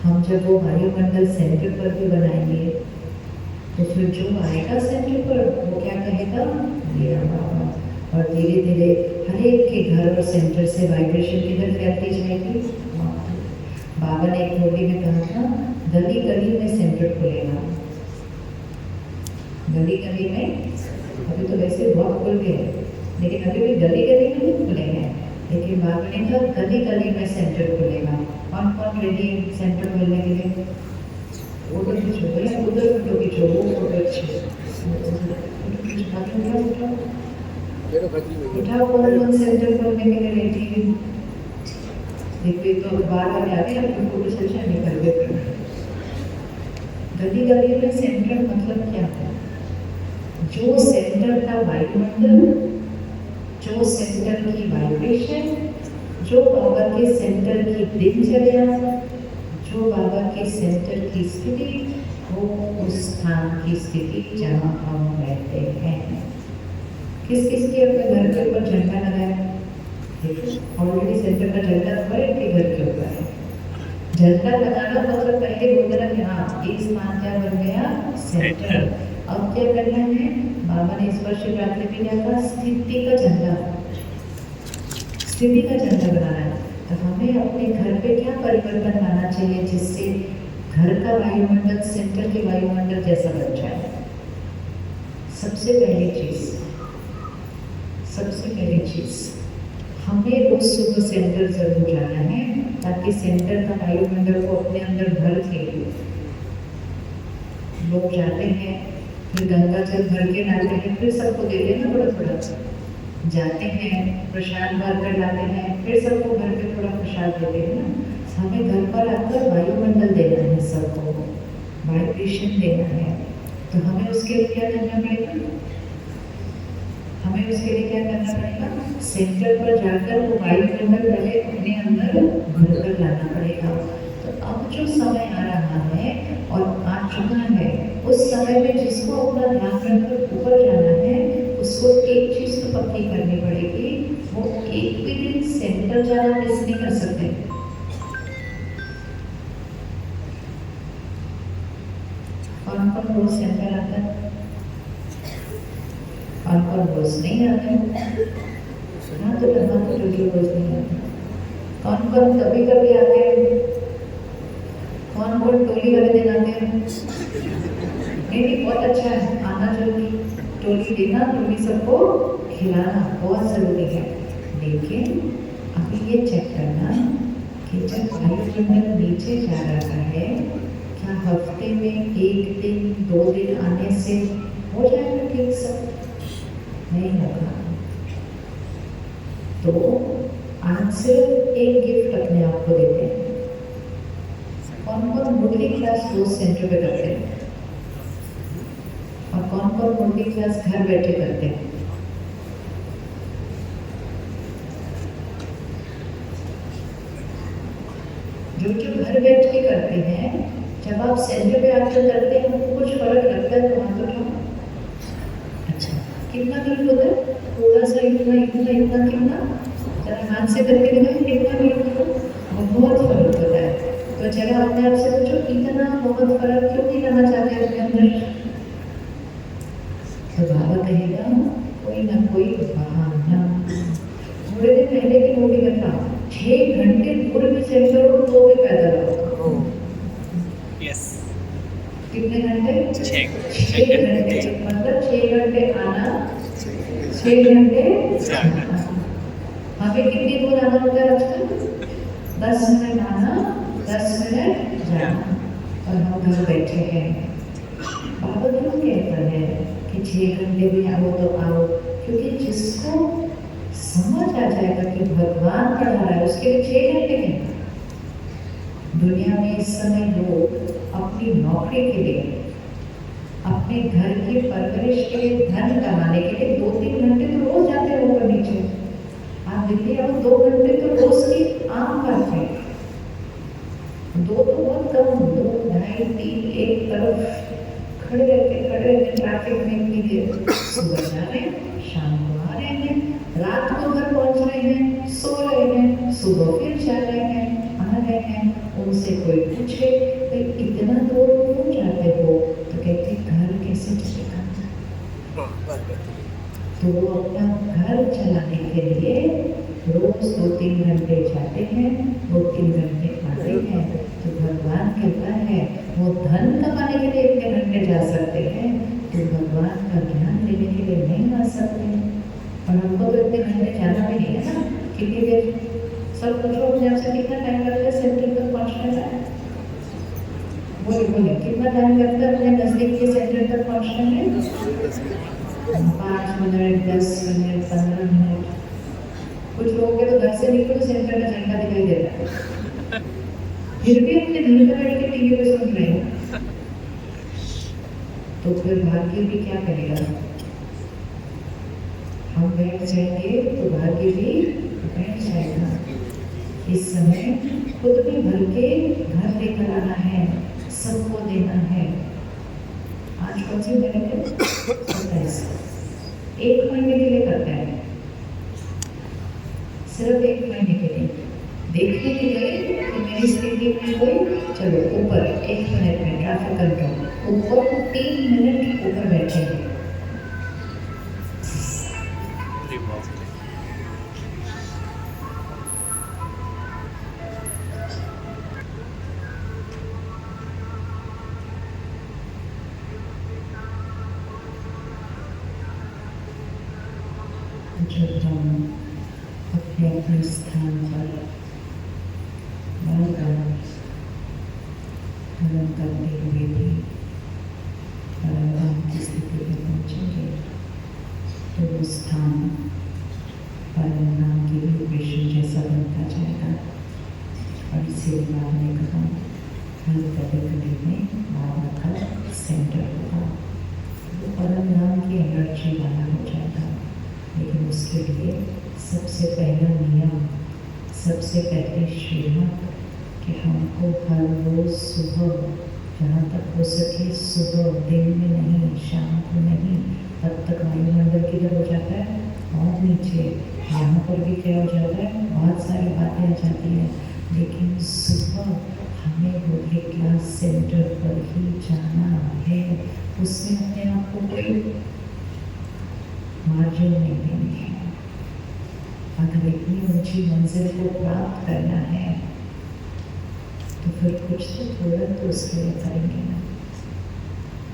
हम जब वो वायुमंडल सेंटर पर भी बनाएंगे, तो फिर जो आएगा सेंटर पर वो क्या कहेगा? मेरा बाबा। और धीरे धीरे हर एक के घर और सेंटर से वाइब्रेशन किधर फैलती जाएगी? बाबा ने एक मूवी में कहा था, गली गली में सेंटर खुलेगा। गली गली में, अभी तो वैसे बहुत खुल गए, लेकिन अभी भी गली गली में नहीं खुले हैं। लेकिन बाबा ने कहा गली गली में सेंटर खुलेगा। कौन कौन रेडी है सेंटर खोलने के लिए? उधर खींचो भैया, उधर फोटो खींचो, वो फोटो अच्छी उठाओ। कौन कौन सेंटर खोलने के लिए रेडी है? देखिए तो बार बार आते हैं अपनी फोटो सेशन निकल देते हैं। गली गली में सेंटर मतलब क्या है? जो सेंटर का वायुमंडल, जो सेंटर की वाइब्रेशन, जो बाबा के सेंटर की दिनचर्या, जो बाबा के सेंटर की स्थिति, वो उस स्थान की स्थिति जहाँ हम रहते हैं। किस किस के अपने घर के ऊपर झंडा लगाया? ऑलरेडी सेंटर का झंडा हमारे के घर के ऊपर है। झंडा लगाना मतलब पहले बोलना कि हाँ ये स्थान क्या बन गया? सेंटर। अब क्या करना है? बाबा ने इस वर्ष शिवरात्रि में क्या कहा? स्थिति का झंडा, स्थिति का झंडा बनाना है। तो हमें अपने घर पे क्या परिवर्तन लाना चाहिए जिससे घर का वायुमंडल सेंटर के वायुमंडल जैसा बन जाए? सबसे पहली चीज हमें रोज सुबह सेंटर जरूर जाना है, ताकि सेंटर का वायुमंडल को अपने अंदर भर के लोग जाते हैं, फिर गंगा जल भर के लाते हैं, फिर सबको देते हैं थोड़ा थोड़ा, जाते हैं प्रसाद भर कर लाते हैं, फिर सबको घर पे थोड़ा प्रसाद देते हैं ना। हमें घर पर आकर वायुमंडल देना है, सबको वाइब्रेशन देना है। तो हमें उसके लिए क्या करना पड़ेगा? सेंटर पर जाकर वो वायुमंडल पहले अपने अंदर भर कर लाना पड़ेगा। तो अब जो समय आ रहा है और आ चुका है, उस समय में जिसको अपना ध्यान रखकर ऊपर जाना है, उसको एक चीज तो पक्की करनी पड़ेगी, वो एक भी दिन सेंटर जाना मिस नहीं कर सकते। कौन कौन रोज सेंटर आता है? कौन कौन रोज नहीं आते? सुना तो लगा तो जो रोज नहीं आते। कौन कौन कभी कभी आते हैं? कौन कौन टोली वाले दिन आते हैं? नहीं, बहुत अच्छा है, आना जरूरी। टोली देना, टोली सबको खिलाना बहुत जरूरी है। लेकिन अभी ये चेक करना कि जब वायुमंडल नीचे जा रहा है, क्या हफ्ते में एक दिन 2 दिन आने से हो जाएगा ठीक सब? नहीं होगा। तो आज से एक गिफ्ट अपने आप को देते हैं। कौन कौन मुरली क्लास रोज सेंटर पे करते हैं और कौन कौन मुरली क्लास घर बैठे करते हैं? जो घर बैठ के करते हैं, जब आप सेंटर पे आकर करते हैं तो कुछ फर्क लगता है तो हाथ उठाओ। अच्छा, कितना गिफ्ट होता है? थोड़ा सा इतना कितना जरा हाथ से करके दिखाएं, कितना गिफ्ट होता? बहुत फर्क होता है। तो जरा अपने आप से पूछो, इतना बहुत फर्क क्यों नहीं लाना चाहते अपने अंदर? तो बाबा कहेगा कोई ना कोई बहाना। थोड़े दिन पहले की मूवी में था, 6 घंटे 6 घंटे मतलब 6 घंटे आना, 6 घंटे जाना। हमें कितनी दूर आना होता है रास्ता? 10 मिनट आना, 10 मिनट जाना, और हम घर बैठे हैं। बाबा क्यों कहता है कि 6 घंटे भी आओ तो आओ? क्योंकि जिसको समझ आ जाएगा कि भगवान पढ़ा रहा है, उसके लिए 6 घंटे हैं। दुनिया में इस समय लोग अपनी नौकरी के लिए, अपने घर की परवरिश के लिए, धन कमाने के लिए 2-3 घंटे तो रोज जाते हैं ऊपर नीचे। आप दिल्ली आओ 2 घंटे तो रोज की आम बात है। 2 तो बहुत कम, 2, 2.5, 3 एक तरफ खड़े रहते ट्रैफिक में इतनी देर। सुबह जा रहे हैं, शाम को आ रहे हैं, रात को घर पहुंच रहे हैं, सो रहे हैं, सुबह फिर जा रहे हैं, आ रहे हैं। उनसे कोई पूछे भाई इतना दूर क्यों जाते हो, तो कहते घर कैसे चलेगा। तो वो अपना घर चलाने के लिए रोज 2-3 घंटे जाते हैं, 2-3 घंटे आते हैं। तो भगवान कहता है वो धन कमाने के लिए इतने घंटे जा सकते हैं, तो भगवान का ज्ञान लेने के लिए नहीं आ सकते। और हमको तो इतने घंटे जाना भी नहीं है ना। कितनी देर, सब पूछो अपने आप से कितना टाइम लगता है सेंटर तक पहुँचने में? बोले कितना टाइम लगता है अपने नजदीक के सेंटर तक पहुँचने में? 5 मिनट, 10 मिनट, 15 मिनट। कुछ लोगों के तो घर से निकलो तो सेंटर का झंडा दिखाई देता है, फिर भी अपने घर पे बैठ के टीवी पे सुन रहे हैं। तो फिर भाग्य भी क्या करेगा? हम बैठ जाएंगे तो भाग्य भी बैठ जाएगा। इस समय खुद भी भर के घर लेकर आना है, सबको देना है। आज कौन सी तारीख है? 27। 1 महीने के लिए करते हैं, सिर्फ 1 महीने के लिए। देखने के लिए कि मेरी स्थिति में कोई, चलो ऊपर 1 मिनट में ट्रैफिक कंट्रोल, ऊपर 3 मिनट ऊपर बैठेंगे। जब हम अपने अपने स्थान पर बार-बार धर्म करते हुए भी परम की स्थिति में पहुँचेंगे, तो वो स्थान परम नाम की भी विष्णु जैसा बनता जाएगा। और इसीलिए बाबा ने कहा हर गली में बाबा का सेंटर होगा, वो परम नाम की एनर्जी वाला हो जाएगा। लेकिन उसके लिए सबसे पहला नियम, सबसे पहले श्रीमत कि हमको हर रोज सुबह, जहाँ तक हो सके सुबह, दिन में नहीं, शाम को नहीं, तब तक वायुमंडल किधर हो जाता है और नीचे। यहाँ पर भी क्या हो जाता है, बहुत सारी बातें आ जाती हैं, लेकिन सुबह हमें वो क्लास सेंटर पर ही जाना है। उसमें अपने आप को कोई मार्जिन नहीं देनी है। अगर इतनी ऊंची मंजिल को प्राप्त करना है तो फिर कुछ तो थोड़ा तो उसके लिए करेंगे ना।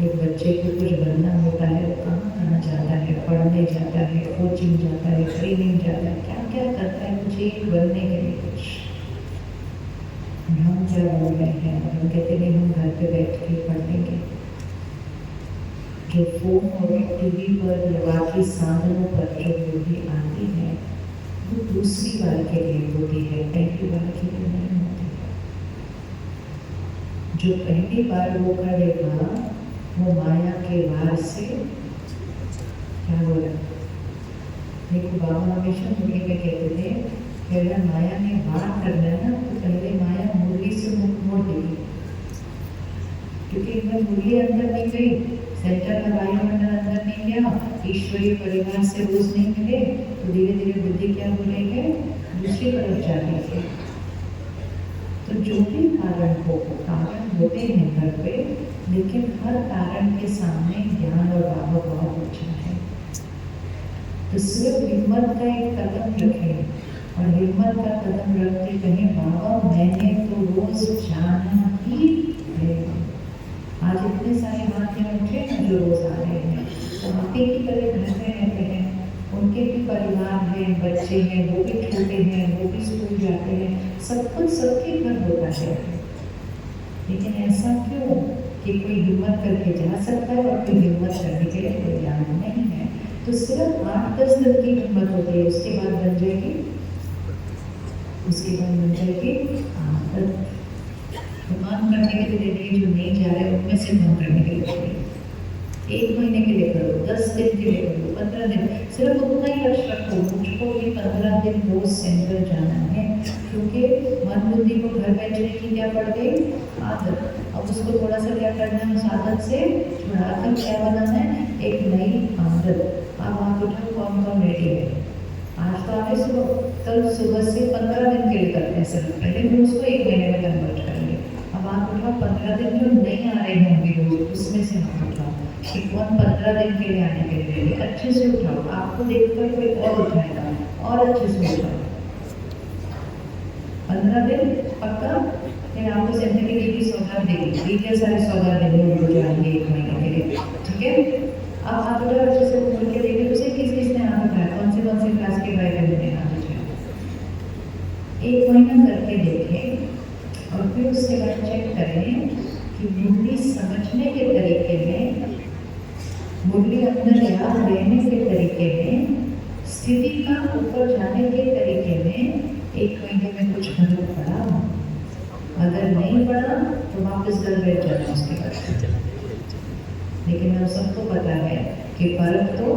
एक बच्चे को कुछ बनना होता है, वो कहाँ कहाँ जाता है, पढ़ने जाता है, कोचिंग जाता है, ट्रेनिंग जाता है, क्या क्या करता है कुछ एक बनने के लिए कुछ। हम क्या बोल रहे हैं, हम कहते नहीं हम घर पे बैठ के पढ़ लेंगे। जो फोन और टीवी पर या बाकी साधनों पर जो मूवी आती है वो दूसरी बार के लिए होती है, पहली बार के लिए नहीं होती। जो पहली बार वो करेगा वो माया के वार से क्या बोला, देखो बाबा हमेशा मुरली में कहते थे कि अगर माया ने वार करना है ना तो पहले माया मुरली से मुख मोड़ देगी, क्योंकि इनमें मुरली अंदर नहीं गई, सेंटर का वायुमंडल अंदर नहीं गया, ईश्वरीय परिवार से रोज नहीं मिले, तो धीरे धीरे बुद्धि क्या हो रही है, दूसरी तरफ जा रही है। तो जो भी कारण हो, कारण होते हैं घर पे, लेकिन हर कारण के सामने ज्ञान और बाबा बहुत अच्छा है। तो सिर्फ हिम्मत का एक कदम रखें, और हिम्मत का कदम रखते कहें बाबा मैंने तो रोज जाना ही है। आज इतने सारे हाथ में उठे ना जो रोज परिवार है, बच्चे हैं, वो भी छोटे हैं, वो भी स्कूल जाते हैं, सब कुछ सबके घर होता है। लेकिन ऐसा क्यों कि कोई हिम्मत करके जा सकता है और कोई हिम्मत करने के लिए तैयार नहीं है। तो सिर्फ 8-10 दिन की हिम्मत होती है, उसके बाद बन जाएगी आदत। तो काम करने के लिए जो नहीं जा रहे उनमें से काम करने के लिए 1 महीने के लिए करो, 10 दिन के लिए करो, 15 दिन, सिर्फ उतना ही लक्ष्य रखो। मुझको ये 15 दिन रोज सेंटर जाना है, क्योंकि मन बुद्धि को घर बैठने की क्या पड़ गई आदत। अब उसको थोड़ा सा क्या करना है, उस आदत से छुड़ाकर क्या बनाना है, एक नई आदत। अब आप उठो, कौन कौन रेडी है? आज तो आगे सुबह, कल सुबह से 15 दिन के लिए करते हैं सर, पहले भी उसको 1 महीने में कन्वर्ट करेंगे। अब आप उठाओ 15 दिन जो नहीं आ रहे होंगे रोज, उसमें से आप उठाओ कि कौन 15 दिन के लिए आने के लिए अच्छे से उठाओ। आपको देखकर कोई और उठाएगा, और अच्छे से उठाओ। 15 दिन पक्का। फिर आपको सेंटर की दीदी सौगात देगी, दीदी सारे सौगात देंगे उनको जाएंगे 1 महीने के लिए, ठीक है। अब आप उठो, अच्छे से बोल के देखिए उसे किस किसने हाथ उठाया, कौन से क्लास के भाई बहन ने हाथ उठाया। 1 महीना करके देखें और फिर उसके बाद चेक करें कि मुरली समझने के तरीके में, मुरली अंदर याद रहने के तरीके में, स्थिति का ऊपर जाने के तरीके में 1 महीने में कुछ फर्क पड़ा। अगर नहीं पड़ा तो वापस घर बैठ जाना उसके बाद। लेकिन हम सबको पता है कि फर्क तो,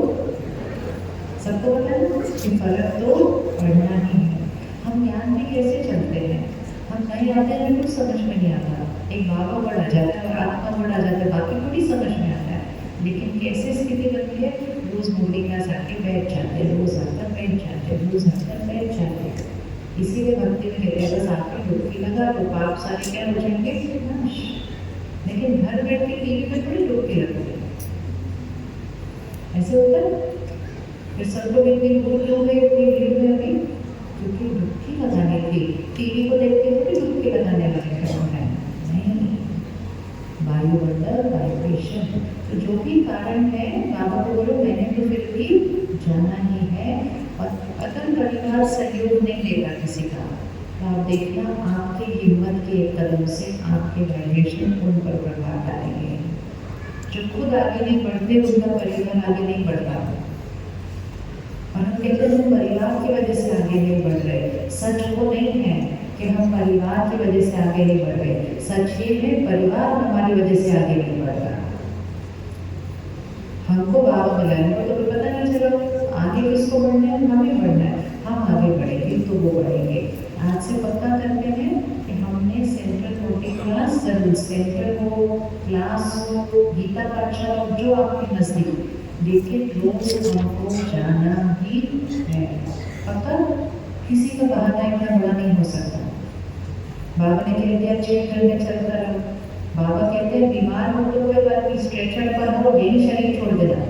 सबको पता है कि फर्क तो पढ़ना ही है। हम ज्ञान में कैसे चलते हैं, हम नहीं आते हैं, कुछ समझ में नहीं आता। एक बाबा वर्ड आ जाता है और आत्मा वर्ड आ जाता है, बाकी थोड़ी समझ में आता है। लेकिन कैसे स्थिति बनती है, रोज मुरली क्लास आके बैठ जाते हैं, रोज आकर बैठ जाते हैं, रोज आकर बैठ जाते हैं। इसीलिए भक्ति में कहते हैं बस आपकी डुबकी लगा तो पाप सारे क्या हो जाएंगे, नाश। लेकिन घर बैठ के टीवी में थोड़ी डुबकी लगती है, ऐसे होता है। फिर सब लोग एक दिन बोल रहे हैं कोई भीड़ में अभी, क्योंकि डुबकी लगाने थी, टीवी को देखते थोड़ी डुबकी लगाने लगे हैं, नहीं। वायुमंडल, वाइब्रेशन, तो जो भी कारण है बाबा को बोलो मैंने तो फिर भी जाना ही है। और अगर परिवार सहयोग नहीं देगा किसी का, तो आप देखना आपकी हिम्मत के एक कदम से आपके वाइब्रेशन उन पर प्रभाव डालेंगे। जो खुद आगे नहीं बढ़ते उनका परिवार आगे नहीं बढ़ता। और हम कहते हैं हम परिवार की वजह से आगे नहीं बढ़ रहे, सच वो नहीं है कि हम परिवार की वजह से आगे नहीं बढ़ रहे। सच ये है परिवार हमारी वजह से आगे नहीं बढ़ रहा। हमको बाबा बुलाएंगे तो कोई पता नहीं चला आगे किसको बढ़ना है, हमें बढ़ना है, हम आगे बढ़ेंगे तो वो बढ़ेंगे। आज से पक्का करते हैं कि हमने सेंट्रल कोटी क्लास, सेंटर हो, क्लास हो, गीता पाठशाला हो, जो आपके नजदीक, लेकिन रोज हमको जाना ही है। पक्का, किसी का बहाना इतना बड़ा नहीं हो सकता। बाबा ने कह दिया चेक करने चलता रहो। बाबा कहते हैं बीमार हो तो कोई बात नहीं, स्ट्रेचर पर हो, यही शरीर छोड़ देना,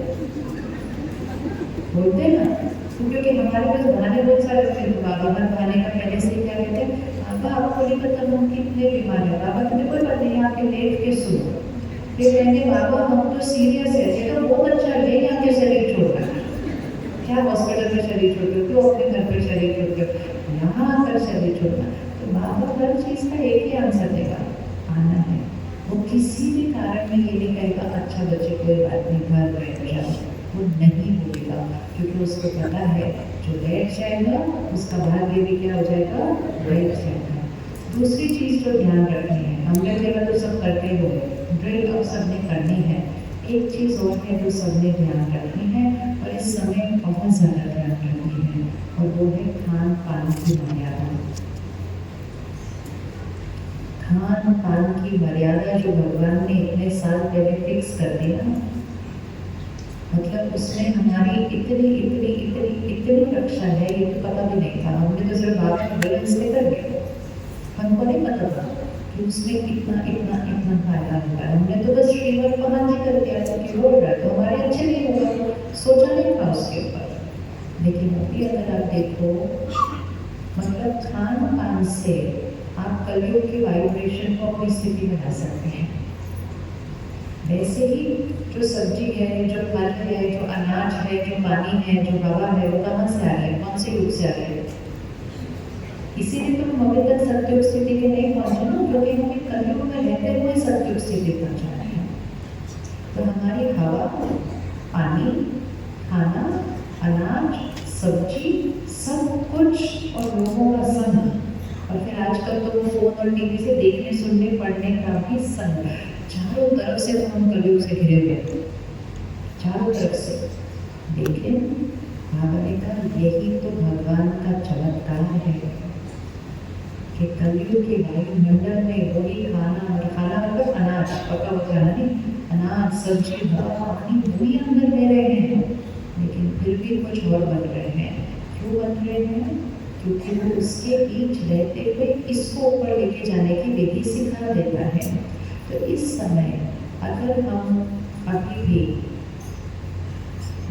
बोलते हैं ना। क्योंकि हमारे पास बहाने बहुत सारे होते हैं। तो बाबा हर बहाने का पहले से क्या कहते हैं, बाबा आपको नहीं पता हम कितने बीमार है। बाबा कहते कोई बात नहीं, आके लेट के सुनो। फिर कहते बाबा हम तो सीरियस है, ये तो बहुत अच्छा है, यहाँ के शरीर छोड़ना, क्या हॉस्पिटल में शरीर छोड़ते हो, क्यों अपने घर पर शरीर छोड़ते हो, यहाँ आकर शरीर छोड़ना। तो बाबा हर चीज़ का एक ही आंसर देगा, आना है। वो किसी भी कारण में ये नहीं कहेगा अच्छा बच्चे कोई बात नहीं घर बैठ जाओ, वो नहीं बोलेगा, क्योंकि उसको पता है जो बैठ जाएगा उसका भाग्य भी क्या हो जाएगा, बैठ जाएगा। दूसरी चीज़ जो ध्यान रखनी है, हमने जगह तो सब करते हो, ड्रिल अब सबने करनी है। एक चीज़ और है जो सबने ध्यान रखनी है और इस समय बहुत ज़्यादा ध्यान रखनी है, और वो है खान पान की मर्यादा। खान पान की मर्यादा जो भगवान ने इतने साल पहले फिक्स कर दी ना, मतलब उसमें हमारी इतनी इतनी इतनी इतनी रक्षा है, ये तो पता भी नहीं था। हमने तो सिर्फ बाबा के बैलेंस में कर गए, हमको नहीं पता था कि उसमें इतना इतना इतना फायदा होता है। हमने तो बस श्रीमद महान जी कर दिया था कि हो रहा है तो हमारे अच्छे नहीं होगा, सोचा नहीं था उसके ऊपर। लेकिन अभी अगर आप देखो, मतलब खान पान से आप कलयुग के वाइब्रेशन को अपनी स्थिति में ला सकते हैं। वैसे ही जो सब्जी है, जो फल है, जो अनाज है, जो पानी है, जो हवा है, वो कहाँ से आ रहा है, कौन से युग से आ रहा है? इसीलिए तो हम अभी तक सत्युग स्थिति के नहीं पहुंचे ना, क्योंकि हमें कलयुग में रहते हुए सत्युग स्थिति पहुंचा है। तो हमारी हवा, पानी, खाना, अनाज, सब्जी, सब कुछ और लोगों का संग, और फिर आजकल तो फोन और टीवी से देखने, सुनने, पढ़ने का भी संग, चारों तरफ से तो हम कलयुग से घिरे हुए, चारों तरफ से। लेकिन भागने का यही तो भगवान का चमत्कार है कि कलयुग के वायुमंडल में वही खाना, और खाना मतलब अनाज, पका हुआ नहीं, अनाज, सब्जी, हवा, पानी वही अंदर ले रहे हैं, लेकिन फिर भी कुछ और बन रहे हैं। क्यों बन रहे हैं? क्योंकि वो उसके बीच रहते हुए इसको ऊपर लेके जाने की विधि सिखा देता है। तो इस समय अगर हम अभी भी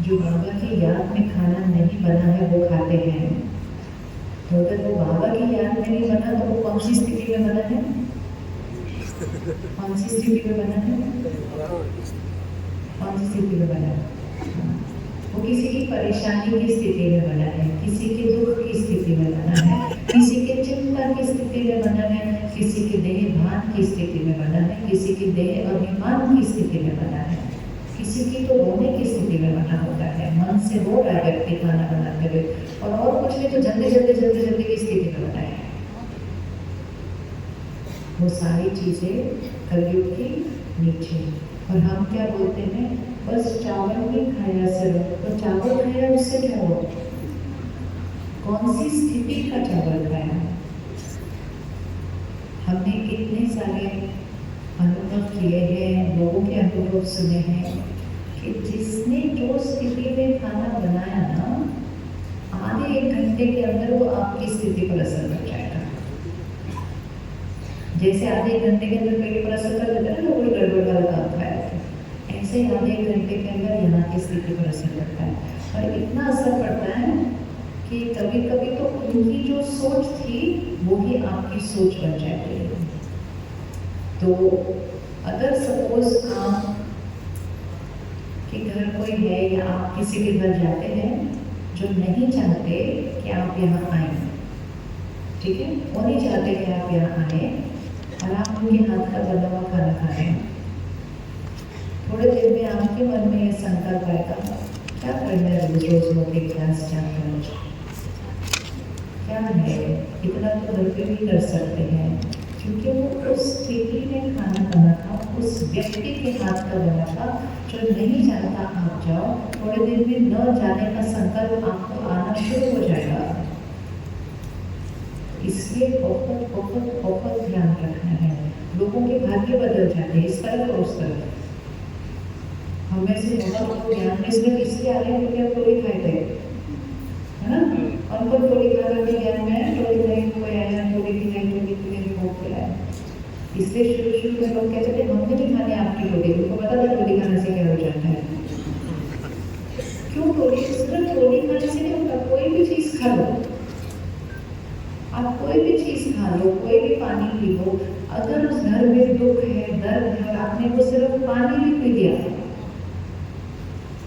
जो बाबा की याद में खाना नहीं बना है वो खाते हैं, तो अगर वो बाबा की याद में नहीं बना तो वो कौन सी स्थिति में बना है? कौन सी स्थिति में बना है? कौन सी स्थिति में बना है? वो किसी की परेशानी की स्थिति में बना है, किसी के दुख की स्थिति में बना है, किसी के चिंता की स्थिति में बना है, किसी के देह भान की स्थिति में बना है, किसी के देह अभिमान की स्थिति में बना है, किसी की तो रोने की स्थिति में बना होता है, मन से रो रहा है व्यक्ति खाना बनाते हुए, और कुछ नहीं तो जल्दी जल्दी की स्थिति में बना है। वो सारी चीजें कलयुग की नीचे। और हम क्या बोलते हैं? बस चावल ही खाया सिर्फ, तो चावल खाया उससे क्या हो? कौन सी स्थिति का चावल खाया? हमने कितने सारे अनुभव किए हैं, लोगों के अनुभव सुने हैं कि जिसने जो स्थिति में खाना बनाया ना, आधे एक घंटे के अंदर वो आपकी स्थिति पर असर कर जाएगा। जैसे आधे एक घंटे के अंदर पेट पर असर कर देता है ना, कोई गड़बड़ वाला काम खाया था, ऐसे ही आधे एक घंटे के अंदर यहाँ की स्थिति पर असर पड़ता है। और इतना असर पड़ता है कि कभी कभी तो उनकी जो सोच थी वो ही आपकी सोच बन जाती है। तो अगर सपोज आप के घर कोई है या आप किसी के घर जाते हैं जो नहीं चाहते कि आप यहाँ आए, ठीक है, वो नहीं चाहते कि आप यहाँ आए, और आप उनके हाथ का बना हुआ खाना खा रहे हैं, थोड़े देर में आपके मन में ये संकल्प आएगा, क्या करना है रोज मोटे गिलास चावल, क्या है, इतना तो घर पे भी कर सकते हैं, क्योंकि वो उस स्थिति में खाना बना था, उस व्यक्ति के हाथ का बना था जो नहीं चाहता आप जाओ, थोड़े दिन में न जाने का संकल्प आपको आना शुरू हो जाएगा। इसलिए बहुत बहुत बहुत ध्यान रखना है। लोगों के भाग्य बदल जाते हैं इस तरफ और उस तरफ। हमें से बहुत लोग ज्ञान में इसलिए इसलिए आ रहे हैं क्योंकि हम टोली खाए थे, है ना, उनको टोली खाना के ज्ञान में टोली नहीं कोई आया, टोली की नहीं भोग खिलाया, इसलिए शुरू में लोग कहते थे हमने नहीं खाने आपकी टोली, उनको पता था टोली खाने से क्या हो जाता है। क्यों टोली? सिर्फ टोली खाने से नहीं होता, कोई भी चीज खा लो, आप कोई भी चीज खा लो, कोई भी पानी पी लो, अगर उस घर में दुख है, दर्द है, आपने वो सिर्फ पानी भी पी लिया,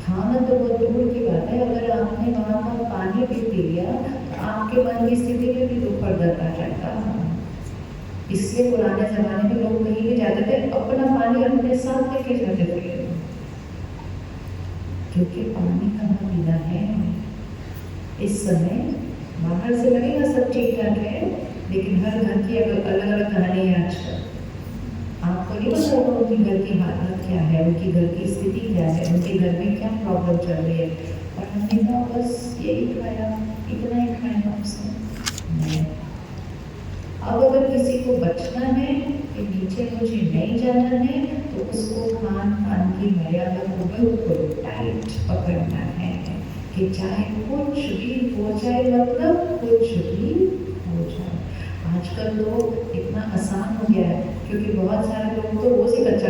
खाना तो बहुत दूर की बात है, अगर आपने वहाँ का पानी भी पी लिया तो आपके मन की स्थिति में भी दुख और दर्द आ जाएगा। इसलिए पुराने जमाने में लोग कहीं भी जाते थे अपना पानी अपने साथ लेके जाते थे, क्योंकि पानी कहाँ पीना है। इस समय बाहर से लगेगा सब ठीक ठाक है, लेकिन हर घर की अलग अलग कहानी है। आजकल आपको नहीं पता होगा उनकी घर की हालत क्या है, उनकी घर की स्थिति क्या है, उनके घर में क्या प्रॉब्लम चल रही है, और हमने कहा बस यही खाया, इतना ही खाया उसने। अब अगर किसी को बचना है कि नीचे मुझे नहीं जाना है, तो उसको खान पान की मर्यादा को बिल्कुल टाइट पकड़ना है कि चाहे कुछ भी हो जाए, मतलब कुछ भी हो जाए। आजकल तो इतना आसान हो गया है, क्योंकि बहुत सारे लोग तो रोज ही कच्चा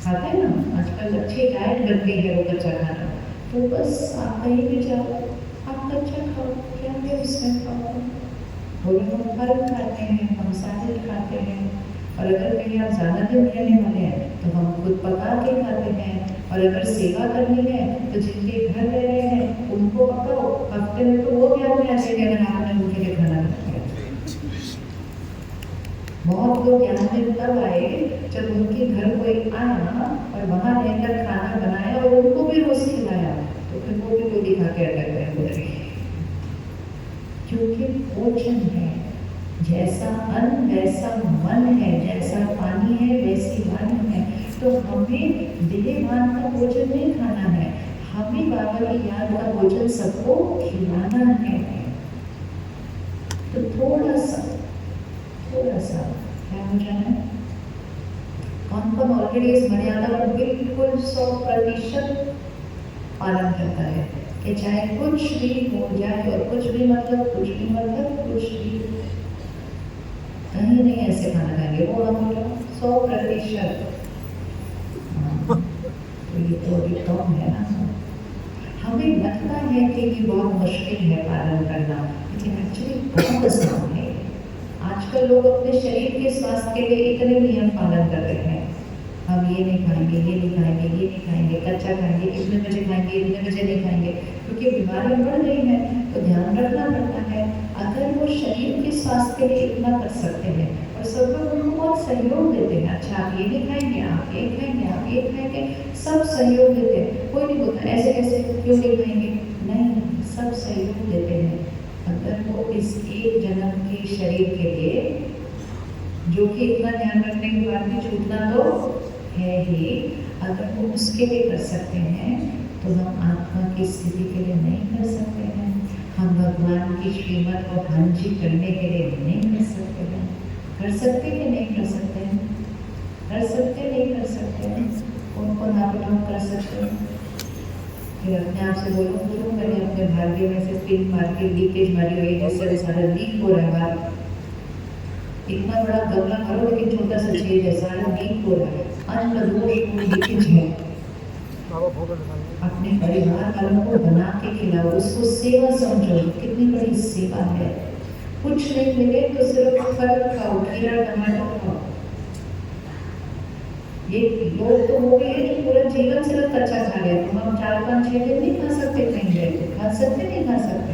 खाते हैं ना, आजकल अच्छी डाइट बन गई है वो कच्चा खाना। तो बस आप कहीं भी जाओ, आप कच्चा खाओ, क्या है उसमें खाओ, वो लोग फल खाते हैं, हम सैलेड खाते हैं, और अगर कहीं आप ज़्यादा दिन रहने वाले हैं तो हम खुद पका के खाते हैं, और अगर सेवा करनी है तो जिनके घर रह रहे हैं उनको पकाओ। हफ्ते में तो वो ज्ञान में आ जाएगा अगर आपने उनके लिए खाना बनाया। बहुत लोग ज्ञान में तब आए जब उनके घर कोई आया और वहां रहकर खाना बनाया और उनको भी रोज खिलाया, तो फिर वो भी गोली खा के अटक गए। क्योंकि भोजन है, जैसा अन्न वैसा मन है, जैसा पानी है वैसी वाणी है। तो हमें देहभान का भोजन नहीं खाना है, हमें बाबा की याद का भोजन सबको खिलाना है। तो थोड़ा सा क्या हो जाना है, कौन ऑलरेडी इस मर्यादा को बिल्कुल 100% पालन करता है कि चाहे कुछ भी हो जाए, और कुछ भी मतलब कुछ भी कहीं नहीं ऐसे खाना खाएंगे, वो हम 100%। तो ये तो अभी कम है ना। हमें लगता है कि ये बहुत मुश्किल है पालन करना, लेकिन एक्चुअली बहुत आसान है। आजकल लोग अपने शरीर के स्वास्थ्य के लिए इतने नियम पालन कर रहे हैं, हम ये नहीं खाएंगे, ये नहीं खाएंगे, ये नहीं खाएंगे, कच्चा खाएंगे, इतने बजे खाएंगे, इतने बजे नहीं खाएंगे, क्योंकि बीमारियां बढ़ गई हैं। तो ध्यान रखना पड़ता है। अगर वो शरीर के स्वास्थ्य के लिए इतना कर सकते हैं और सब लोग उनको बहुत सहयोग देते हैं, अच्छा आप ये नहीं खाएंगे, आप ये खाएंगे, आप ये खाएंगे, सब सहयोग देते हैं। कोई नहीं बोलता ऐसे कैसे क्यों नहीं खाएंगे, नहीं, सब सहयोग देते हैं। अगर वो इस एक जन्म के शरीर के लिए, जो कि इतना ध्यान रखने के बाद भी छूटना तो है ही, अगर वो उसके लिए कर सकते हैं तो हम आत्मा की स्थिति के लिए नहीं कर सकते हैं। हम भगवान की श्रीमत को हांजी करने के लिए नहीं कर सकते हैं। कर सकते कि नहीं कर सकते हैं? कर सकते नहीं कर सकते हैं? उनको नापतोड़ कर सकते हैं। फिर अपने आप से बोलो, क्यों मैंने अपने भाग्य में से पिन मार के लीकेज मारी हुई है, जिससे सारा लीक हो रहा है। इतना बड़ा गमला करो लेकिन छोटा सा छेद है, सारा लीक हो रहा है, अन्न दोष लीकेज है। अपने परिवार वालों को बना के खिलाओ, उसको सेवा समझो, कितनी बड़ी सेवा है। कुछ नहीं मिले तो सिर्फ फल खाओ, खीरा टमाटर खाओ। ये लोग तो हो गए जो पूरा जीवन सिर्फ कच्चा खा रहे हैं। तो हम 4-5-6 दिन नहीं खा सकते, कहीं गए तो खा सकते नहीं खा सकते,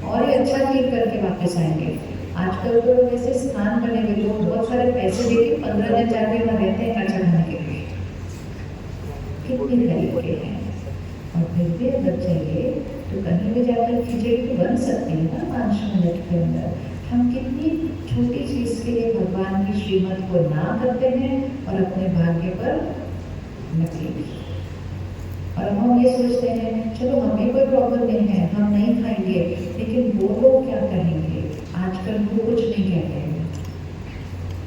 और ये अच्छा फील करके वापस आएंगे। आजकल तो वैसे स्थान बने हुए लोग बहुत सारे पैसे देके 15 दिन जाके वहाँ रहते हैं कच्चा खाने के लिए। कितने तरीके हैं। और फिर भी अगर चाहिए तो कहीं भी जाकर खिचड़ी तो बन सकती है ना 5 मिनट के अंदर। हम कितनी छोटी चीज के लिए भगवान की श्रीमत को ना करते हैं और अपने भाग्य पर नकली। और हम ये सोचते हैं चलो हमें कोई प्रॉब्लम नहीं है, हम नहीं खाएंगे, लेकिन वो लोग क्या कहेंगे? आजकल वो कुछ नहीं कहते हैं,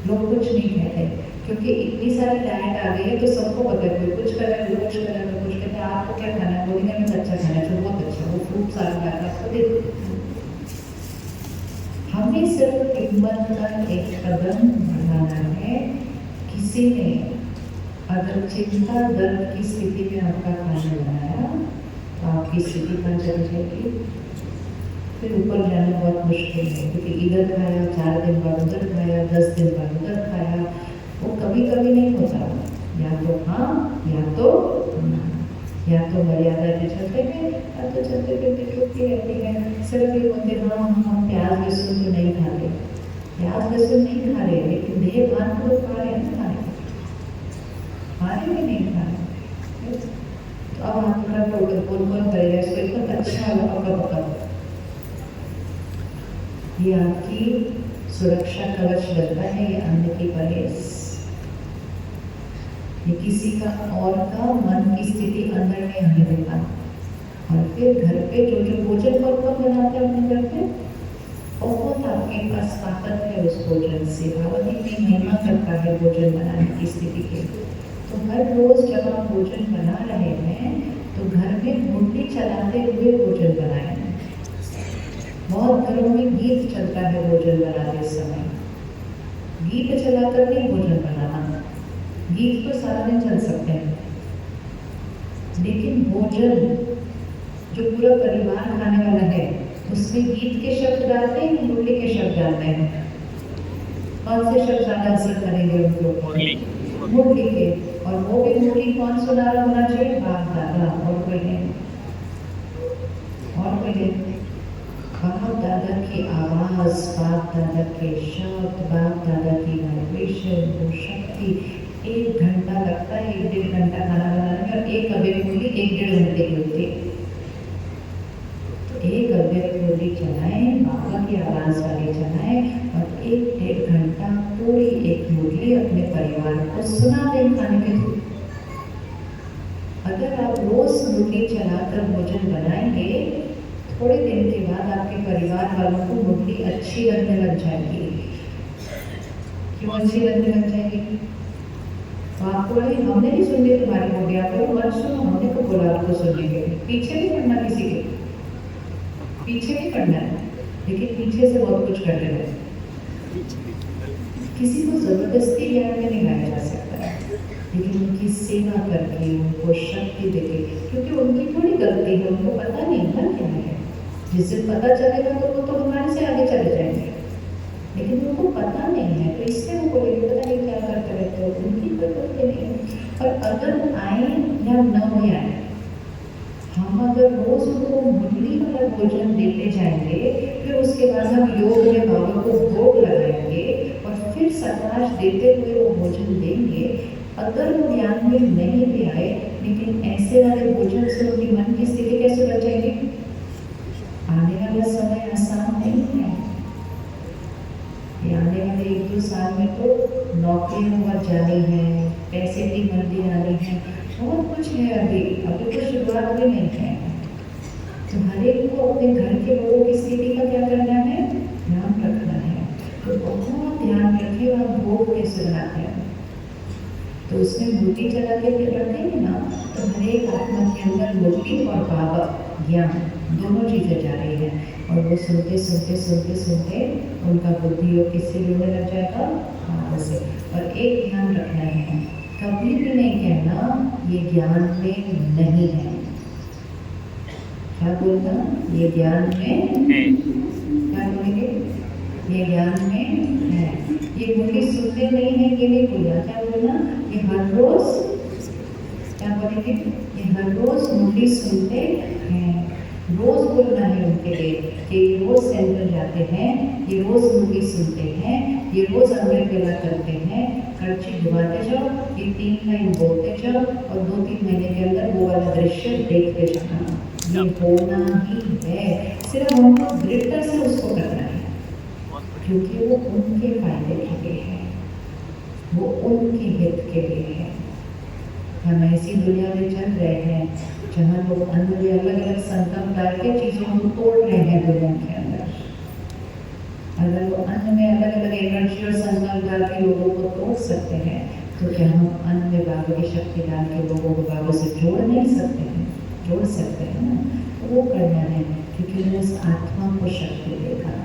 लोग कुछ नहीं कहते, क्योंकि इतनी सारी डाइट आ गई है तो सबको पता है, कोई कुछ कर रहा है, कुछ कर रहा है, कुछ कहते हैं आपको क्या खाना है, बोलेंगे हमें अच्छा खाना है, तो बहुत अच्छा, वो फ्रूट सारा खाना है, आपको दे दो। हमें सिर्फ हिम्मत का एक कदम बढ़ाना है। किसी ने अगर चिंता दर्द की स्थिति में आपका खाना बनाया तो आपकी स्थिति कहाँ चली जाएगी? फिर ऊपर जाना बहुत मुश्किल है, क्योंकि इधर खाया 4 दिन बाद उधर खाया, 10 दिन बाद उधर खाया, वो कभी कभी नहीं होता। या तो हाँ या तो ना, या तो मर्यादा के चलते हैं या तो चलते फिरते चुपती रहती है। सिर्फ ये बोलते हाँ हम प्याज लहसुन तो नहीं खा रहे, प्याज लहसुन नहीं खा रहे, लेकिन देह भान को तो खा रहे हैं ना, खा रहे भी नहीं खा रहे। तो अब हम थोड़ा कौन करेगा इसको एकदम अच्छा पका। ये आपकी सुरक्षा कवच बनता है, ये अन्न की परहेज। ये किसी का और का मन की स्थिति अंदर में आने देता। और फिर घर पे जो भोजन कब बनाते हैं अपने घर पे, बहुत आपके पास ताकत है उस भोजन से। भगवती की महिमा करता है भोजन बनाने की स्थिति के। तो हर रोज जब आप भोजन बना रहे हैं तो घर में मुट्ठी चलाते हुए भोजन बनाएं। बहुत घरों में गीत चलता है भोजन बनाते समय, गीत चलाकर नहीं भोजन बनाना। गीत तो सारा दिन चल सकते हैं, लेकिन भोजन जो पूरा परिवार खाने वाला है उसमें गीत के शब्द डालते हैं, मुरली के शब्द डालते हैं। कौन से शब्द ज्यादा असर करेंगे उनको? मुरली के। और वो भी मुरली कौन सुना रहा होना चाहिए? बाप दादा, और कोई नहीं, और कोई नहीं। बाप दादा की आवाज, बाप दादा के शब्द, बाप दादा की वाइब्रेशन, वो शक्ति। 1 घंटा लगता है, 1-1.5 घंटा खाना बनाने में, और एक अव्यक्त मुरली 1-1.5 घंटे की होती है। तो एक अव्यक्त मुरली चलाएं, बाबा की आवाज वाली चलाएं, और 1-1.5 घंटा पूरी एक मुरली अपने परिवार को सुना दें खाने के थ्रू। अगर आप रोज मुरली चलाकर भोजन बनाएंगे, थोड़े दिन के बाद आपके परिवार वालों को मुरली अच्छी लगने लग जाएगी। क्यों अच्छी लगने लग जाएगी? तो आपको बोले हमने नहीं सुनी तुम्हारी मुरली, आपको मत सुनो, हमने को बोला आपको सुनने के लिए। पीछे नहीं पड़ना किसी के, पीछे नहीं पड़ना है, लेकिन पीछे से बहुत कुछ कर लेना। किसी को जबरदस्ती ज्ञान में नहीं लाया जा सकता है, लेकिन उनकी सेवा करके, उनको शक्ति देके, क्योंकि उनकी थोड़ी गलती है, उनको पता नहीं ना क्या है। जिस दिन पता चलेगा तो वो तो हमारे से आगे चले जाएंगे, लेकिन उनको पता नहीं है, तो इससे वो बोलेंगे पता नहीं क्या करते रहते हो, उनकी कोई गलती नहीं है। और अगर आए या न भी आए, हम अगर रोज उनको मुरली वाला भोजन देते जाएंगे, फिर उसके बाद हम योग में बाबा को भोग लगाएंगे, और फिर सकाश देते हुए वो भोजन देंगे। अगर वो ज्ञान में नहीं भी आए, लेकिन ऐसे वाले भोजन से उनकी मन की स्थिति कैसे बच जाएगी? आने वाला समय आसान नहीं है। ये आने वाले 1-2 साल में तो नौकरियां बढ़ जानी है, पैसे की मंदी आनी है, बहुत कुछ है। अभी तो शुरुआत भी नहीं है। तो हर एक को अपने घर के लोगों की स्थिति का क्या करना है? ध्यान रखना है। तो बहुत ध्यान रखिएगा भोग कैसे बनाते हैं। तो उसमें मूर्ति चला के फिर रखेंगे ना, तो हर एक आत्मा के अंदर मूर्ति और बाबा ज्ञान दोनों चीजें जा रही है, और वो सुनते सुनते सुनते सुनते उनका बुद्धि और किससे जुड़ने लग जाएगा? बाबा से। और एक ध्यान रखना है, कभी भी नहीं कहना ये ज्ञान में नहीं है। क्या बोलना? ये ज्ञान में है। क्या बोलेंगे? ये ज्ञान में है। ये मुरली सुनते नहीं है, ये नहीं बोलना। क्या बोलना? ये हर रोज, क्या बोलेंगे? ये हर रोज मुरली सुनते हैं। रोज बोलना है उनके लिए कि ये रोज सेंटर जाते हैं, ये रोज मुरली सुनते हैं, ये रोज अमृत वेला करते हैं। खर्ची घुमाते जाओ, ये 3 लाइन बोलते जाओ, और 2-3 महीने के अंदर वो वाला दृश्य देखते जाना। ये होना ही है, सिर्फ हमको दृढ़ता से उसको करना है, क्योंकि वो उनके फायदे के लिए है, वो उनके हित के लिए है। हम ऐसी दुनिया में चल रहे हैं जहाँ लोग अन्न में अलग अलग संकल्प डाल के चीजों को तोड़ रहे हैं दुनिया के अंदर। अगर वो अन्न में अलग अलग एनर्जी और संकल्प डाल के लोगों को तोड़ सकते हैं, तो क्या हम अन्न में बाबा की शक्ति डाल के लोगों को बाबा से जोड़ नहीं सकते हैं? जोड़ सकते हैं ना। तो वो करना है, क्योंकि उन्हें उस आत्मा को शक्ति देगा।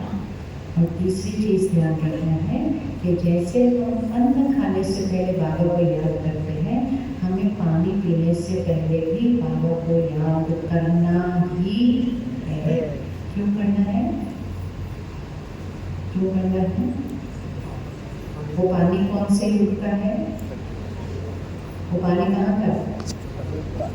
और तीसरी चीज ध्यान रखना है कि जैसे हम अन्न खाने से पहले बाबा को याद करते हैं, हमें पानी पीने से पहले भी बाबा को याद करना ही है। क्यों करना है? क्यों करना है? वो पानी कौन से युग का है? वो पानी कहाँ का है?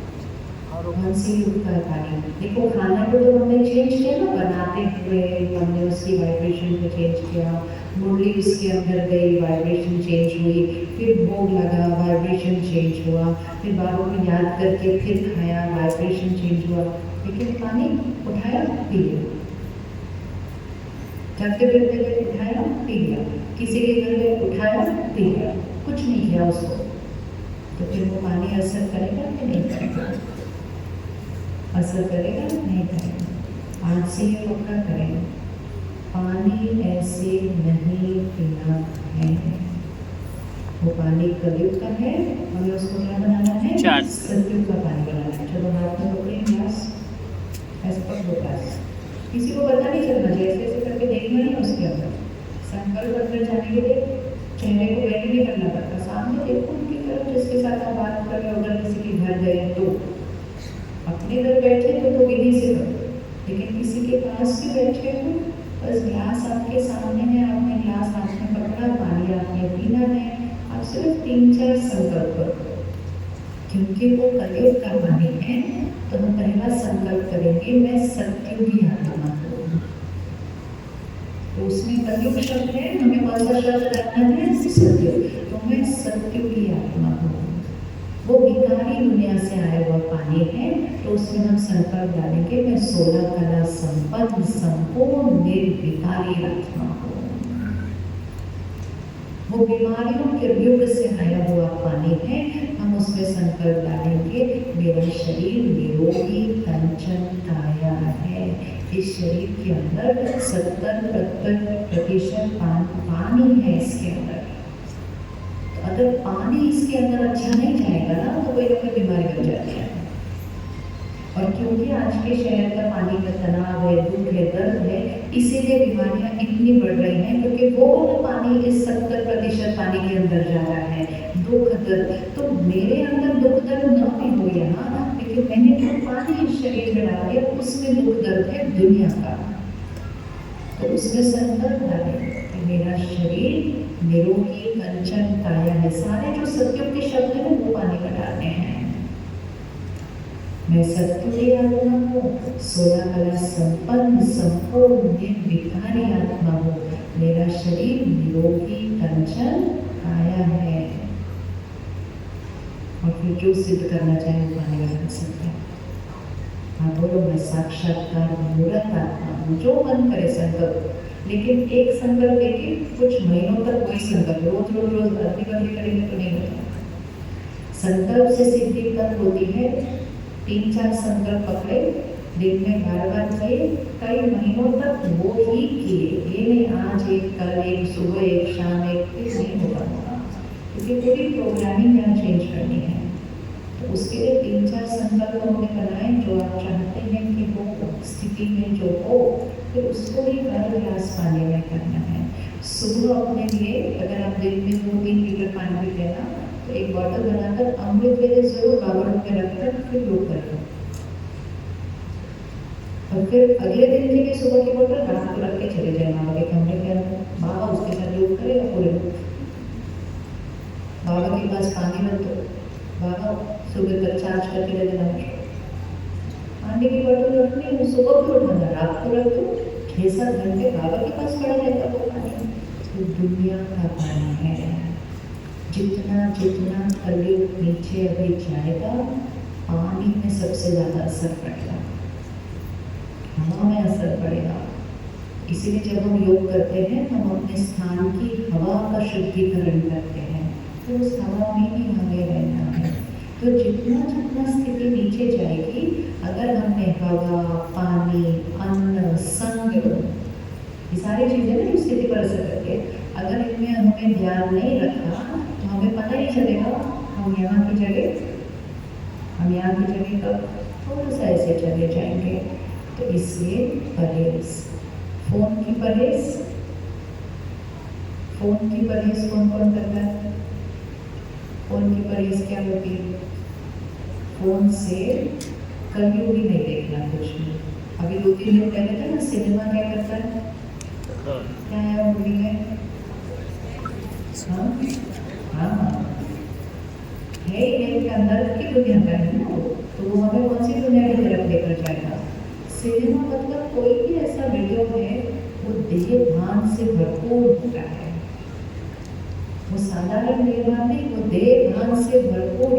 कौन सी युग का है पानी? देखो खाना को तो हमने चेंज किया ना, बनाते हुए हमने उसकी वाइब्रेशन को चेंज किया, मुरली उसके अंदर गई, वाइब्रेशन चेंज हुई, फिर भोग लगा, वाइब्रेशन चेंज हुआ, फिर बाबा को याद करके फिर खाया, वाइब्रेशन चेंज हुआ, लेकिन पानी उठाया पी लिया, चलते फिरते उठाया पी लिया, किसी के घर में उठाया पी लिया, कुछ नहीं किया उसको, तो फिर वो पानी असर करेगा कि नहीं करेगा? असर करेगा नहीं करेगा? आज से ये पक्का करें, पानी ऐसे नहीं पीना है। वो पानी कलयुग का है, हमें उसको क्या बनाना है? सतयुग का पानी बनाना है। चलो हाथ में पकड़े ग्लास, ऐसे पकड़ो ग्लास, किसी को पता नहीं चलना चाहिए, ऐसे ऐसे करके देखना नहीं उसके अंदर। संकल्प अंदर जाने के लिए चेहरे को बैठ नहीं करना पड़ता, सामने देखो उनकी तरफ जिसके साथ आप बात कर रहे हो। अगर किसी के घर गए तो अपने घर बैठे तो विधि से करो, लेकिन किसी के पास से बैठे हो, बस ग्लास आपके सामने है, आपने ग्लास हाथ में पकड़ा, पानी आपने पीना है, आप सिर्फ 3-4 संकल्प करो। क्योंकि वो कलयुग का पानी है, तो हम पहला संकल्प करेंगे, मैं सत्युगी आत्मा हूँ। तो उसमें कलयुग शब्द है, हमें कौन सा शब्द रखना है? सत्युग। तो मैं सत्युगी आत्मा हूँ। वो विकारी दुनिया से आया हुआ पानी है, तो उसमें हम संकल्प डालेंगे, मैं 16 कला संपन्न संपूर्ण निर्विकारी आत्मा हूँ। वो बीमारियों के युग से आया हुआ पानी है, हम उसमें संकल्प डालेंगे, मेरा शरीर निरोगी कंचन काया है। इस शरीर के अंदर 70-75% पानी है इसके अंदर। तो अगर पानी इसके अंदर अच्छा नहीं जाएगा ना, तो कोई ना कोई बीमारी बन जाती है। और क्योंकि आज के शहर का पानी का तनाव है, दुख है, दर्द है, इसीलिए बीमारियां इतनी बढ़ रही हैं, क्योंकि वो पानी इस 70% पानी के अंदर जा रहा है। दुख दर्द, तो मेरे अंदर दुख दर्द न भी हो यहाँ, लेकिन मैंने जो पानी इस शरीर में डाल दिया, उसमें दुख दर्द है दुनिया का। तो उसमें संकल्प डालें कि मेरा शरीर निरोगी कंचन काया है। सारे जो सत्यों के शब्द है वो पानी में डालने हैं। मैं सत्युगी आत्मा हूँ, 16 कला संपन्न संपूर्ण निर्विकारी आत्मा हूँ। मेरा शरीर निरोगी कंचन काया है। और फिर जो सिद्ध करना चाहे वो पानी में कर सकते हैं। हाँ बोलो, मैं साक्षात्कार मूर्त आत्मा हूँ। जो मन करे संकल्प, लेकिन एक संकल्प लेके कुछ महीनों तक कोई संकल्प रोज रोज रोज बदली करेंगे तो नहीं होता। संकल्प से सिद्धि कब होती है? 3-4 संकल्प पकड़े, दिन में बार किए, कई महीनों तक वो ही किए। ये नहीं आज एक, कल एक, सुबह एक, शाम एक, फिर नहीं होगा, क्योंकि पूरी प्रोग्रामिंग यहाँ चेंज करनी है। तो उसके लिए 3-4 संकल्प हमें बनाए जो आप चाहते हैं कि वो स्थिति में जो हो, फिर उसको भी हर गिलास पानी में करना है। सुबह अपने लिए अगर आप दिन में 2-3 लीटर पानी पीते हैं ना, तो एक बॉटल बनाकर अमृत वेले जरूर बाबा में रखकर फिर योग करें। और फिर अगले दिन के लिए सुबह की बोतल रात को रख के चले जाए बाबा के कमरे के अंदर। बाबा उसके साथ योग करेगा पूरे। बाबा के पास पानी रख दो, बाबा सुबह तक चार्ज करके ले देना। पानी की बोतल रखनी है, सुबह भी उठाना, रात को रख दो, 6-7 घंटे बाबा के पास पड़ा रहता वो पानी। तो दुनिया का पानी है। जितना जितना कलयुग नीचे अभी जाएगा, पानी में सबसे ज्यादा असर पड़ेगा, हवा में असर पड़ेगा। इसीलिए जब हम योग करते हैं, हम अपने स्थान की हवा का शुद्धिकरण करते हैं, तो उस हवा में ही हमें रहना है। तो जितना जितना स्थिति नीचे जाएगी, अगर हमने हवा, पानी, अन्न, संग, ये सारी चीजें ना जो स्थिति पर असर करती है, अगर इनमें हमने ध्यान नहीं रखा, तो हमें पता ही चलेगा हम यहाँ की जगह कब थोड़ा सा ऐसे चले जाएंगे। तो इसलिए परहेज, फोन की परहेज कौन कौन करता है? फोन की परहेज क्या होती है? फोन से कलयुग ही नहीं देखना कुछ भी। अभी 2-3 दिन पहले था ना, सिनेमा क्या करता है, क्या है मूवी में? हाँ, है के अंदर की दुनिया का है ना, तो वो हमें कौन सी दुनिया की तरफ लेकर जाएगा? सिनेमा मतलब कोई भी ऐसा वीडियो है वो देह भान से भरपूर होता है। वो साधारण देह भान नहीं, वो देह भान से भरपूर।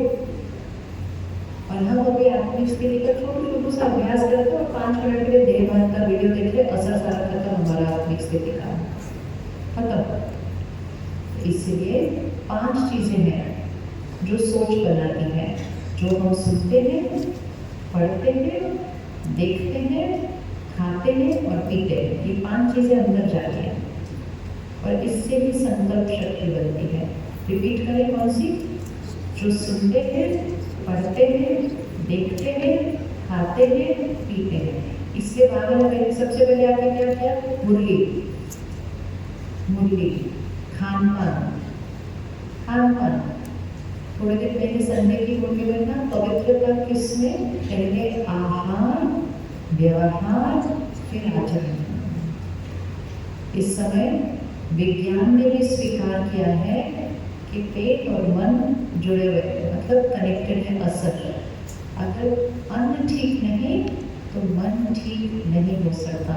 और हम अभी आत्मिक स्थिति का छोटू सा अभ्यास करते और 5 मिनट के लिए देह भान का वीडियो देखते, असर सारा खत्म, हमारा आत्मिक स्थिति का खत्म। इसलिए 5 चीजें हैं जो सोच बनाती है, जो हम सुनते हैं, पढ़ते हैं, देखते हैं, खाते हैं और पीते हैं। ये 5 चीजें अंदर जाती हैं और इससे भी संकल्प शक्ति बनती है। रिपीट करें, कौन सी? जो सुनते हैं, पढ़ते हैं, देखते हैं, खाते हैं, पीते हैं। इसके बाद में सबसे पहले आपने क्या किया? मुरली, खान पान। थोड़े दिन पहले संडे की मुरली में ना, पवित्रता किसमें? पहले आहार, व्यवहार, फिर आचरण। इस समय विज्ञान ने भी स्वीकार किया है कि पेट और मन जुड़े हुए हैं, मतलब कनेक्टेड है असर। अगर अन्न ठीक नहीं तो मन ठीक नहीं हो सकता।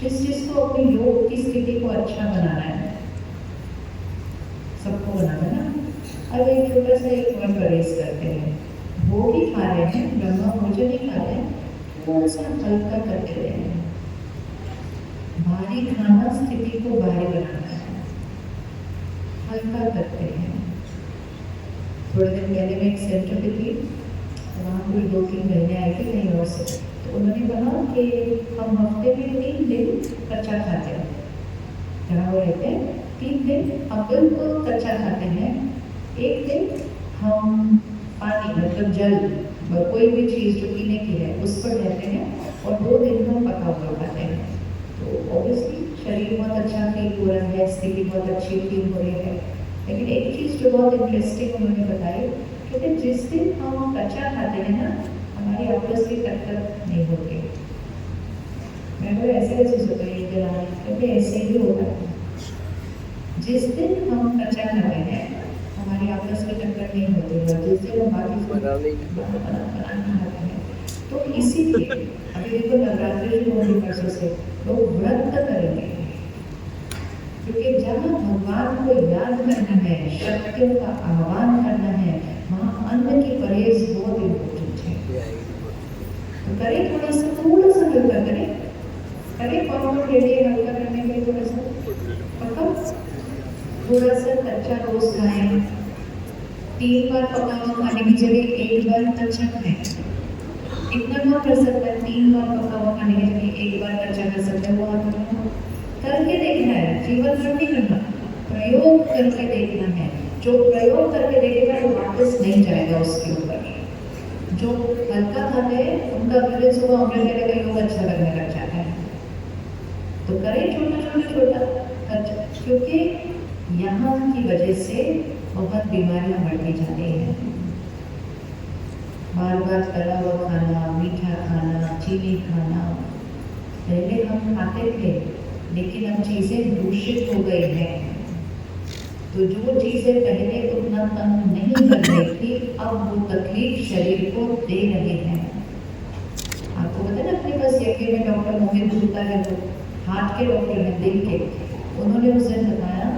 जिस जिसको अपनी योग की स्थिति को अच्छा बनाना है, सबको बनाना है ना। अब एक छोटा सा एक और प्रवेश करते हैं, भोग ही खा रहे हैं, ब्रह्म भोजन ही खा रहे हैं, थोड़ा सा हल्का करते हैं। भारी खाना स्थिति को भारी बनाना है, हल्का करते हैं। थोड़े दिन पहले मैं एक सेंटर पे थी, वहाँ कोई 2-3 महीने आए थे कहीं और से, तो उन्होंने कहा कि हम हफ्ते में 3 दिन कच्चा खाते हैं। जहाँ वो रहते हैं 3 दिन हम बिल्कुल कच्चा खाते हैं, 1 दिन हम पानी मतलब जल कोई भी चीज़ जो पीने की है उस पर रहते हैं, और 2 दिन हम पका हुआ खाते हैं। तो ऑब्वियसली शरीर बहुत अच्छा फील हो रहा है, स्थिति बहुत अच्छी फील हो रही है। लेकिन एक चीज़ जो बहुत इंटरेस्टिंग उन्होंने बताई, क्योंकि जिस दिन हम कच्चा खाते हैं ना, हमारी आपस की टक्कर नहीं होती। मैं बोले ऐसे कैसे सोचा ये दिन, क्योंकि ऐसे ही होता है। जिस दिन हम कच्चा खाते हैं हमारी आपस की टक्कर नहीं होती है, जिस दिन हम बाकी बनाना खाते हैं। तो इसीलिए अभी देखो नवरात्रि शुरू होने परसों से लोग व्रत करेंगे, क्योंकि जब भगवान को याद करना है, शक्तियों का आह्वान करना है, वहाँ अन्न की परहेज बहुत इम्पोर्टेंट है। तो करें थोड़ा सा हल्का करें कौन रेडी है हल्का करने के लिए, थोड़ा सा थोड़ा सा कच्चा रोज खाएं, 3 बार पका हुआ खाने की जगह 1 बार कच्चा खाएं। इतना कौन कर सकता है, 3 बार पका हुआ खाने की जगह 1 बार कच्चा कर सकते हैं? वो करके देखना है, जीवन भर नहीं करना, प्रयोग करके देखना है। जो प्रयोग करके देखेगा वो वापस नहीं जाएगा उसके ऊपर। जो हल्का खाते हैं उनका अगले सुबह अमृत लेने का योग अच्छा लगने लग जाता है। तो करें छोटा अच्छा, क्योंकि यहाँ की वजह से बहुत बीमारियां बढ़ती जाती हैं। बार तला हुआ खाना, मीठा खाना, चीनी खाना, पहले हम खाते थे लेकिन अब चीजें दूषित हो गई हैं। तो जो चीजें पहले उतना तंग नहीं कर रही थी, अब वो तकलीफ शरीर को दे रहे हैं। आपको पता है ना, अपने पास यज्ञ में डॉक्टर मोहित गुप्ता है, वो हार्ट के डॉक्टर हैं, दिल के। उन्होंने उस दिन बताया,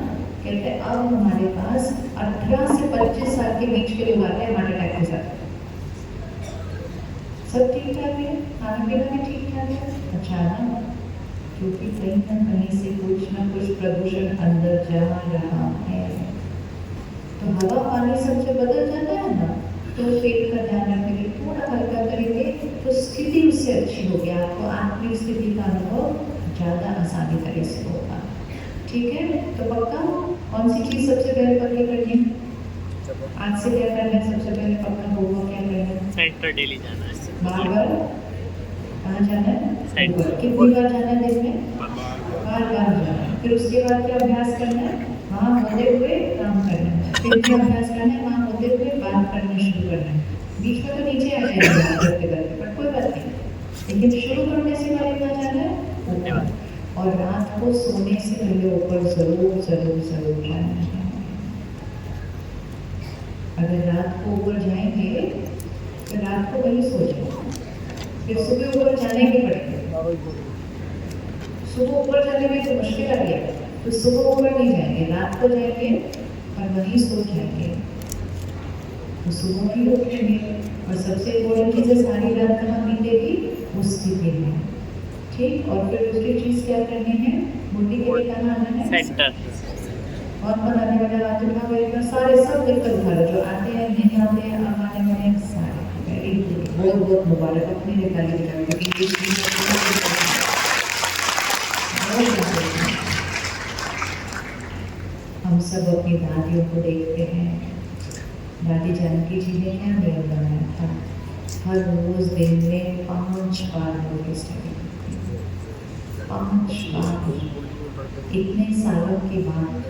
कहते अब हमारे पास 18 से 25 साल के बीच के लोग आते हैं हार्ट अटैक के साथ। सब ठीक ठाक है, खाना पीना भी ठीक ठाक है, अच्छा ना, क्योंकि कहीं ना कहीं से कुछ ना कुछ प्रदूषण अंदर जा रहा है। तो हवा पानी सबसे बदल जाता है ना, तो पेट का ध्यान रखेंगे, थोड़ा हल्का करेंगे तो स्थिति उससे अच्छी होगी। आपको आत्मिक स्थिति का अनुभव ज़्यादा आसानी तरह से होगा। ठीक है, तो पक्का कौन सी चीज़ सबसे पहले पक्की करनी है? आज से क्या करना है? सबसे पहले पक्का होगा क्या करना है? सेंटर डेली जाना है। बार कहाँ जाना है? सेंटर। कितनी बार जाना है दिन में? बार जाना है। फिर उसके बाद क्या अभ्यास करना है? वहाँ होते हुए काम करना है। फिर क्या अभ्यास करना है? वहाँ होते हुए बात करना शुरू करना है। बीच में तो नीचे आ जाएगा बात करते करते, पर कोई बात नहीं, लेकिन शुरू करने से पहले कहाँ जाना है? ऊपर। और रात को सोने से पहले ऊपर जरूर जाना है। अगर रात को ऊपर जाएंगे तो रात को वही सो जाओ, फिर सुबह ऊपर जाने के पड़ेगा। सुबह ऊपर जाने में तो मुश्किल आ गया, तो सुबह ऊपर नहीं जाएंगे, रात को जाएंगे और वहीं सो जाएंगे, तो सुबह ही उठेंगे। और सबसे इम्पोर्टेंट चीज़ है, सारी रात कहाँ बीतेगी? उस स्थिति में। ठीक, और फिर दूसरी चीज़ क्या करनी है? मूर्ति के लिए कहाँ आना है? सेंटर। और बनाने वाले आत्मा वगैरह सारे सब लेकर उठा लो, जो आते हैं नहीं आते हैं, अब आने वाले सारे। वेरी गुड, बहुत बहुत मुबारक, अपनी निकाली हम सब अपनी दादियों को देखते हैं। दादी जानकी जी ने क्या नियम बनाया था? हर रोज दिन में 5 बार योग स्टडी, 5 बार। इतने सालों के बाद,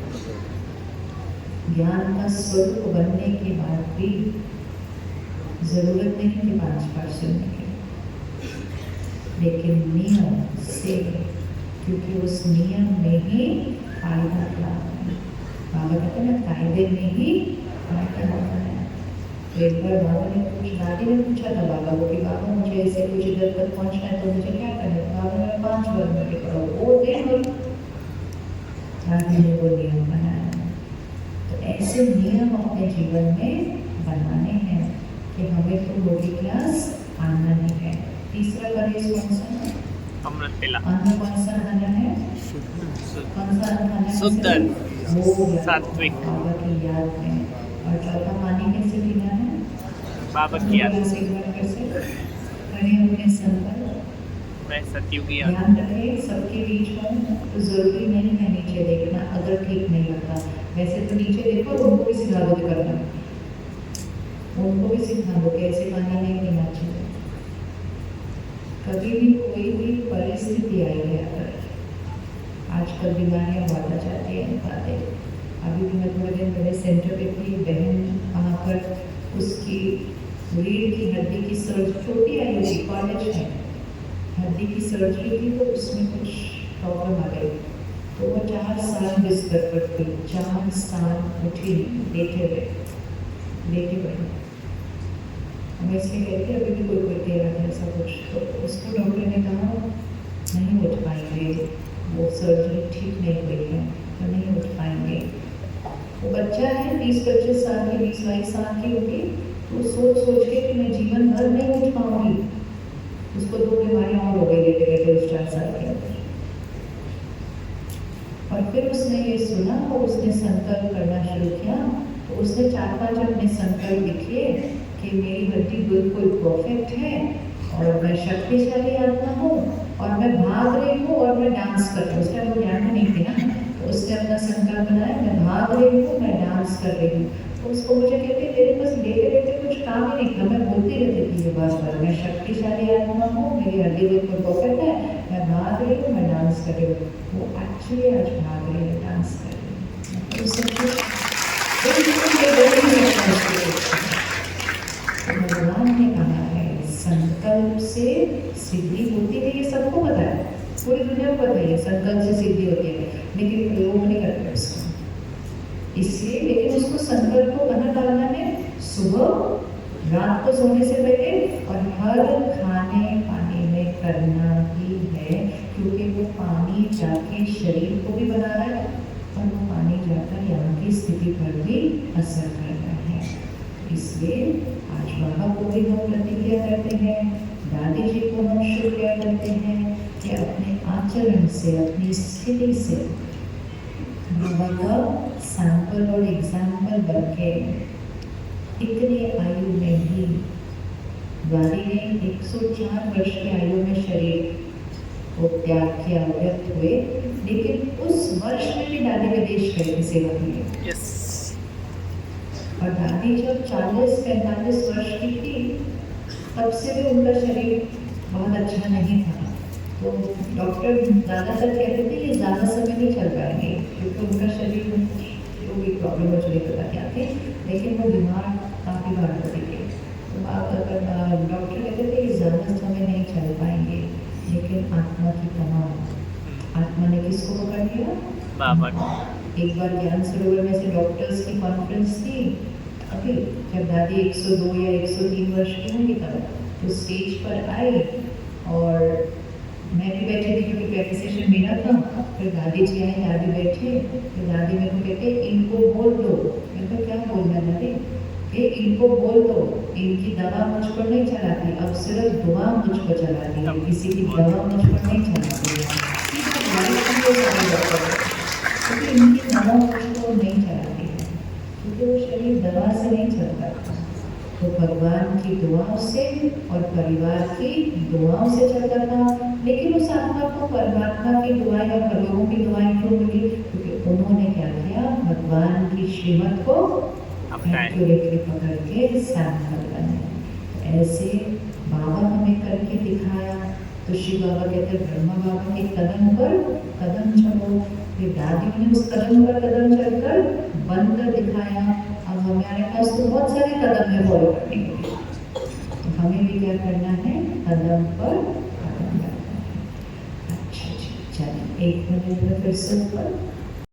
ज्ञान का स्वरूप बनने के बाद भी जरूरत नहीं कि 5 बार सुनने की, लेकिन नियम से, क्योंकि उस नियम में ही फायदा लाभ है। बाबा कहते हैं ना कायदे में ही बांटा होता है। तो एक बार बाबा ने दादी ने पूछा था बाबा को कि बाबा मुझे ऐसे कुछ इधर तक पहुंचना है तो मुझे क्या करना है। बाबा ने 5 वर्ग में पढ़ो वो देखो, दादी ने वो नियम बनाया। तो ऐसे नियम अपने जीवन में बनाने हैं कि हमें तो मोटी क्लास आना ही है। तीसरा परहेज कौन सा है? अमृत पिला। अन्न कौन सा खाना है? कौन सा अन्न खाना है? शुद्ध वो सात्विक। बाबा की याद में। और चौथा पानी कैसे पीना है? बाबा की याद से खड़े होने संकल्प। मैं सतयुगी याद। ध्यान रखें सबके बीच में तो जरूरी नहीं है नीचे देखना अगर ठीक नहीं लगता। वैसे तो नीचे देखो उनको भी सिखा दो करना, उनको भी सिखा दो कैसे पानी नहीं पीना चाहिए। कभी भी कोई भी परिस्थिति आई है, अगर आजकल बीमारियां बढ़ना चाहती है बातें। अभी भी मैं थोड़े दिन पहले सेंटर पे थी, बहन आकर उसकी रीढ़ की हड्डी की सर्जरी, छोटी आयु थी, कॉलेज में हड्डी की सर्जरी थी, तो उसमें कुछ प्रॉब्लम आ गई। तो वो 4 साल बिस्तर पर थी, 4 साल उठी लेटे हुए। हम इसलिए कहते हैं अभी भी कोई कह रहा है ऐसा कुछ, तो उसको डॉक्टर ने कहा नहीं उठ पाएंगे, वो सर्जरी ठीक नहीं हुई है तो नहीं उठ पाएंगे। वो बच्चा है 20-25 साल की, 20-22 साल की होगी, तो सोच के कि मैं जीवन भर नहीं उठ पाऊंगी। उसको 2 बीमारियां और हो गई लेटे उस 4 साल के अंदर। और फिर उसने ये सुना और उसने संकल्प करना शुरू किया। तो उसने 4-5 अपने संकल्प लिखे कि मेरी हड्डी बिल्कुल परफेक्ट है और मैं शक्तिशाली आत्मा हूँ और मैं भाग रही हूँ और मैं डांस कर रही हूँ। उसका वो ध्यान नहीं थी ना, तो उसने अपना संकल्प बनाया मैं भाग रही हूँ, मैं डांस कर रही हूँ। तो उसको मुझे कहते मेरे पास लेटे कुछ काम ही नहीं था, मैं बोलती रहती थी ये बात पर, मैं शक्तिशाली आत्मा हूँ, मेरी हड्डी बिल्कुल परफेक्ट है, मैं भाग रही हूँ, मैं डांस कर रही हूँ। वो एक्चुअली आज भाग रही है, डांस कर रही है। भगवान ने कहा है संकल्प से सिद्धि होती है, ये सबको पता है, पूरी दुनिया को पता है संकल्प से सिद्धि होती है, लेकिन प्रयोग नहीं करते उसको। इसलिए लेकिन उसको संकल्प को कहाँ डालना है? सुबह, रात को सोने से पहले और हर खाने पानी में करना ही है, क्योंकि वो पानी जाके शरीर को भी बना रहा है और वो पानी जाकर यहाँ की स्थिति पर भी असर कर रहा है। इसलिए आज बाबा को भी हम प्रतिज्ञा करते हैं, दादी जी को हम शुक्रिया करते हैं कि अपने आचरण से, अपनी स्थिति से बाबा का सैंपल और एग्जाम्पल बनके इतनी आयु में ही दादी ने 104 वर्ष की आयु में शरीर को त्याग किया, व्यक्त हुए, लेकिन उस वर्ष में भी दादी विदेश गए थे सेवा के लिए। और दादी जब 40-45 वर्ष की थी तब से भी उनका शरीर बहुत अच्छा नहीं था। तो डॉक्टर ज़्यादातर कहते थे ये ज़्यादा समय नहीं चल पाएंगे, क्योंकि उनका शरीर में जो भी प्रॉब्लम मुझे नहीं पता क्या थी, लेकिन वो बीमार काफ़ी बार पड़ी थी। तो डॉक्टर कहते थे ये ज़्यादा समय नहीं चल पाएंगे, लेकिन आत्मा की तमाम, आत्मा ने किसको पकड़ लिया? बाबा। एक बार ज्ञान सरोवर में से डॉक्टर्स की कॉन्फ्रेंस थी, अभी जब दादी 102 या 103 वर्ष की होंगी तब, तो स्टेज पर आई और मैं भी बैठी थी क्योंकि प्रैक्टिस सेशन मेरा था। फिर दादी जी आई, दादी बैठी, फिर दादी मेरे को कहते इनको बोल दो। मैं तो क्या बोलना दादी? कि इनको बोल दो, इनकी दवा मुझ पर नहीं चलाती, अब सिर्फ दुआ मुझ पर चलाती है, किसी की दवा मुझ पर नहीं चलाती है। क्योंकि इनकी दवा मुझको नहीं चलाती है, क्योंकि वो शरीर दवा से नहीं चलता था, तो भगवान की दुआओं से और परिवार की दुआओं से चलता था। लेकिन उस आत्मा को परमात्मा की दुआएं और लोगों की दुआएं क्यों मिली? क्योंकि उन्होंने क्या किया? भगवान की श्रीमत को एक्यूरेटली पकड़ के सैंपल बनाया। ऐसे बाबा हमें करके दिखाया। तो शिव बाबा कहते हैं ब्रह्मा बाबा के कदम पर कदम चलो। फिर दादी ने उस कदम पर कदम चलकर बनकर दिखाया। अब हमारे पास तो बहुत सारे कदम है फॉलो करने के लिए, तो हमें भी क्या करना है? कदम पर कदम रखना है। अच्छा, चलिए 1 मिनट में फिर से ऊपर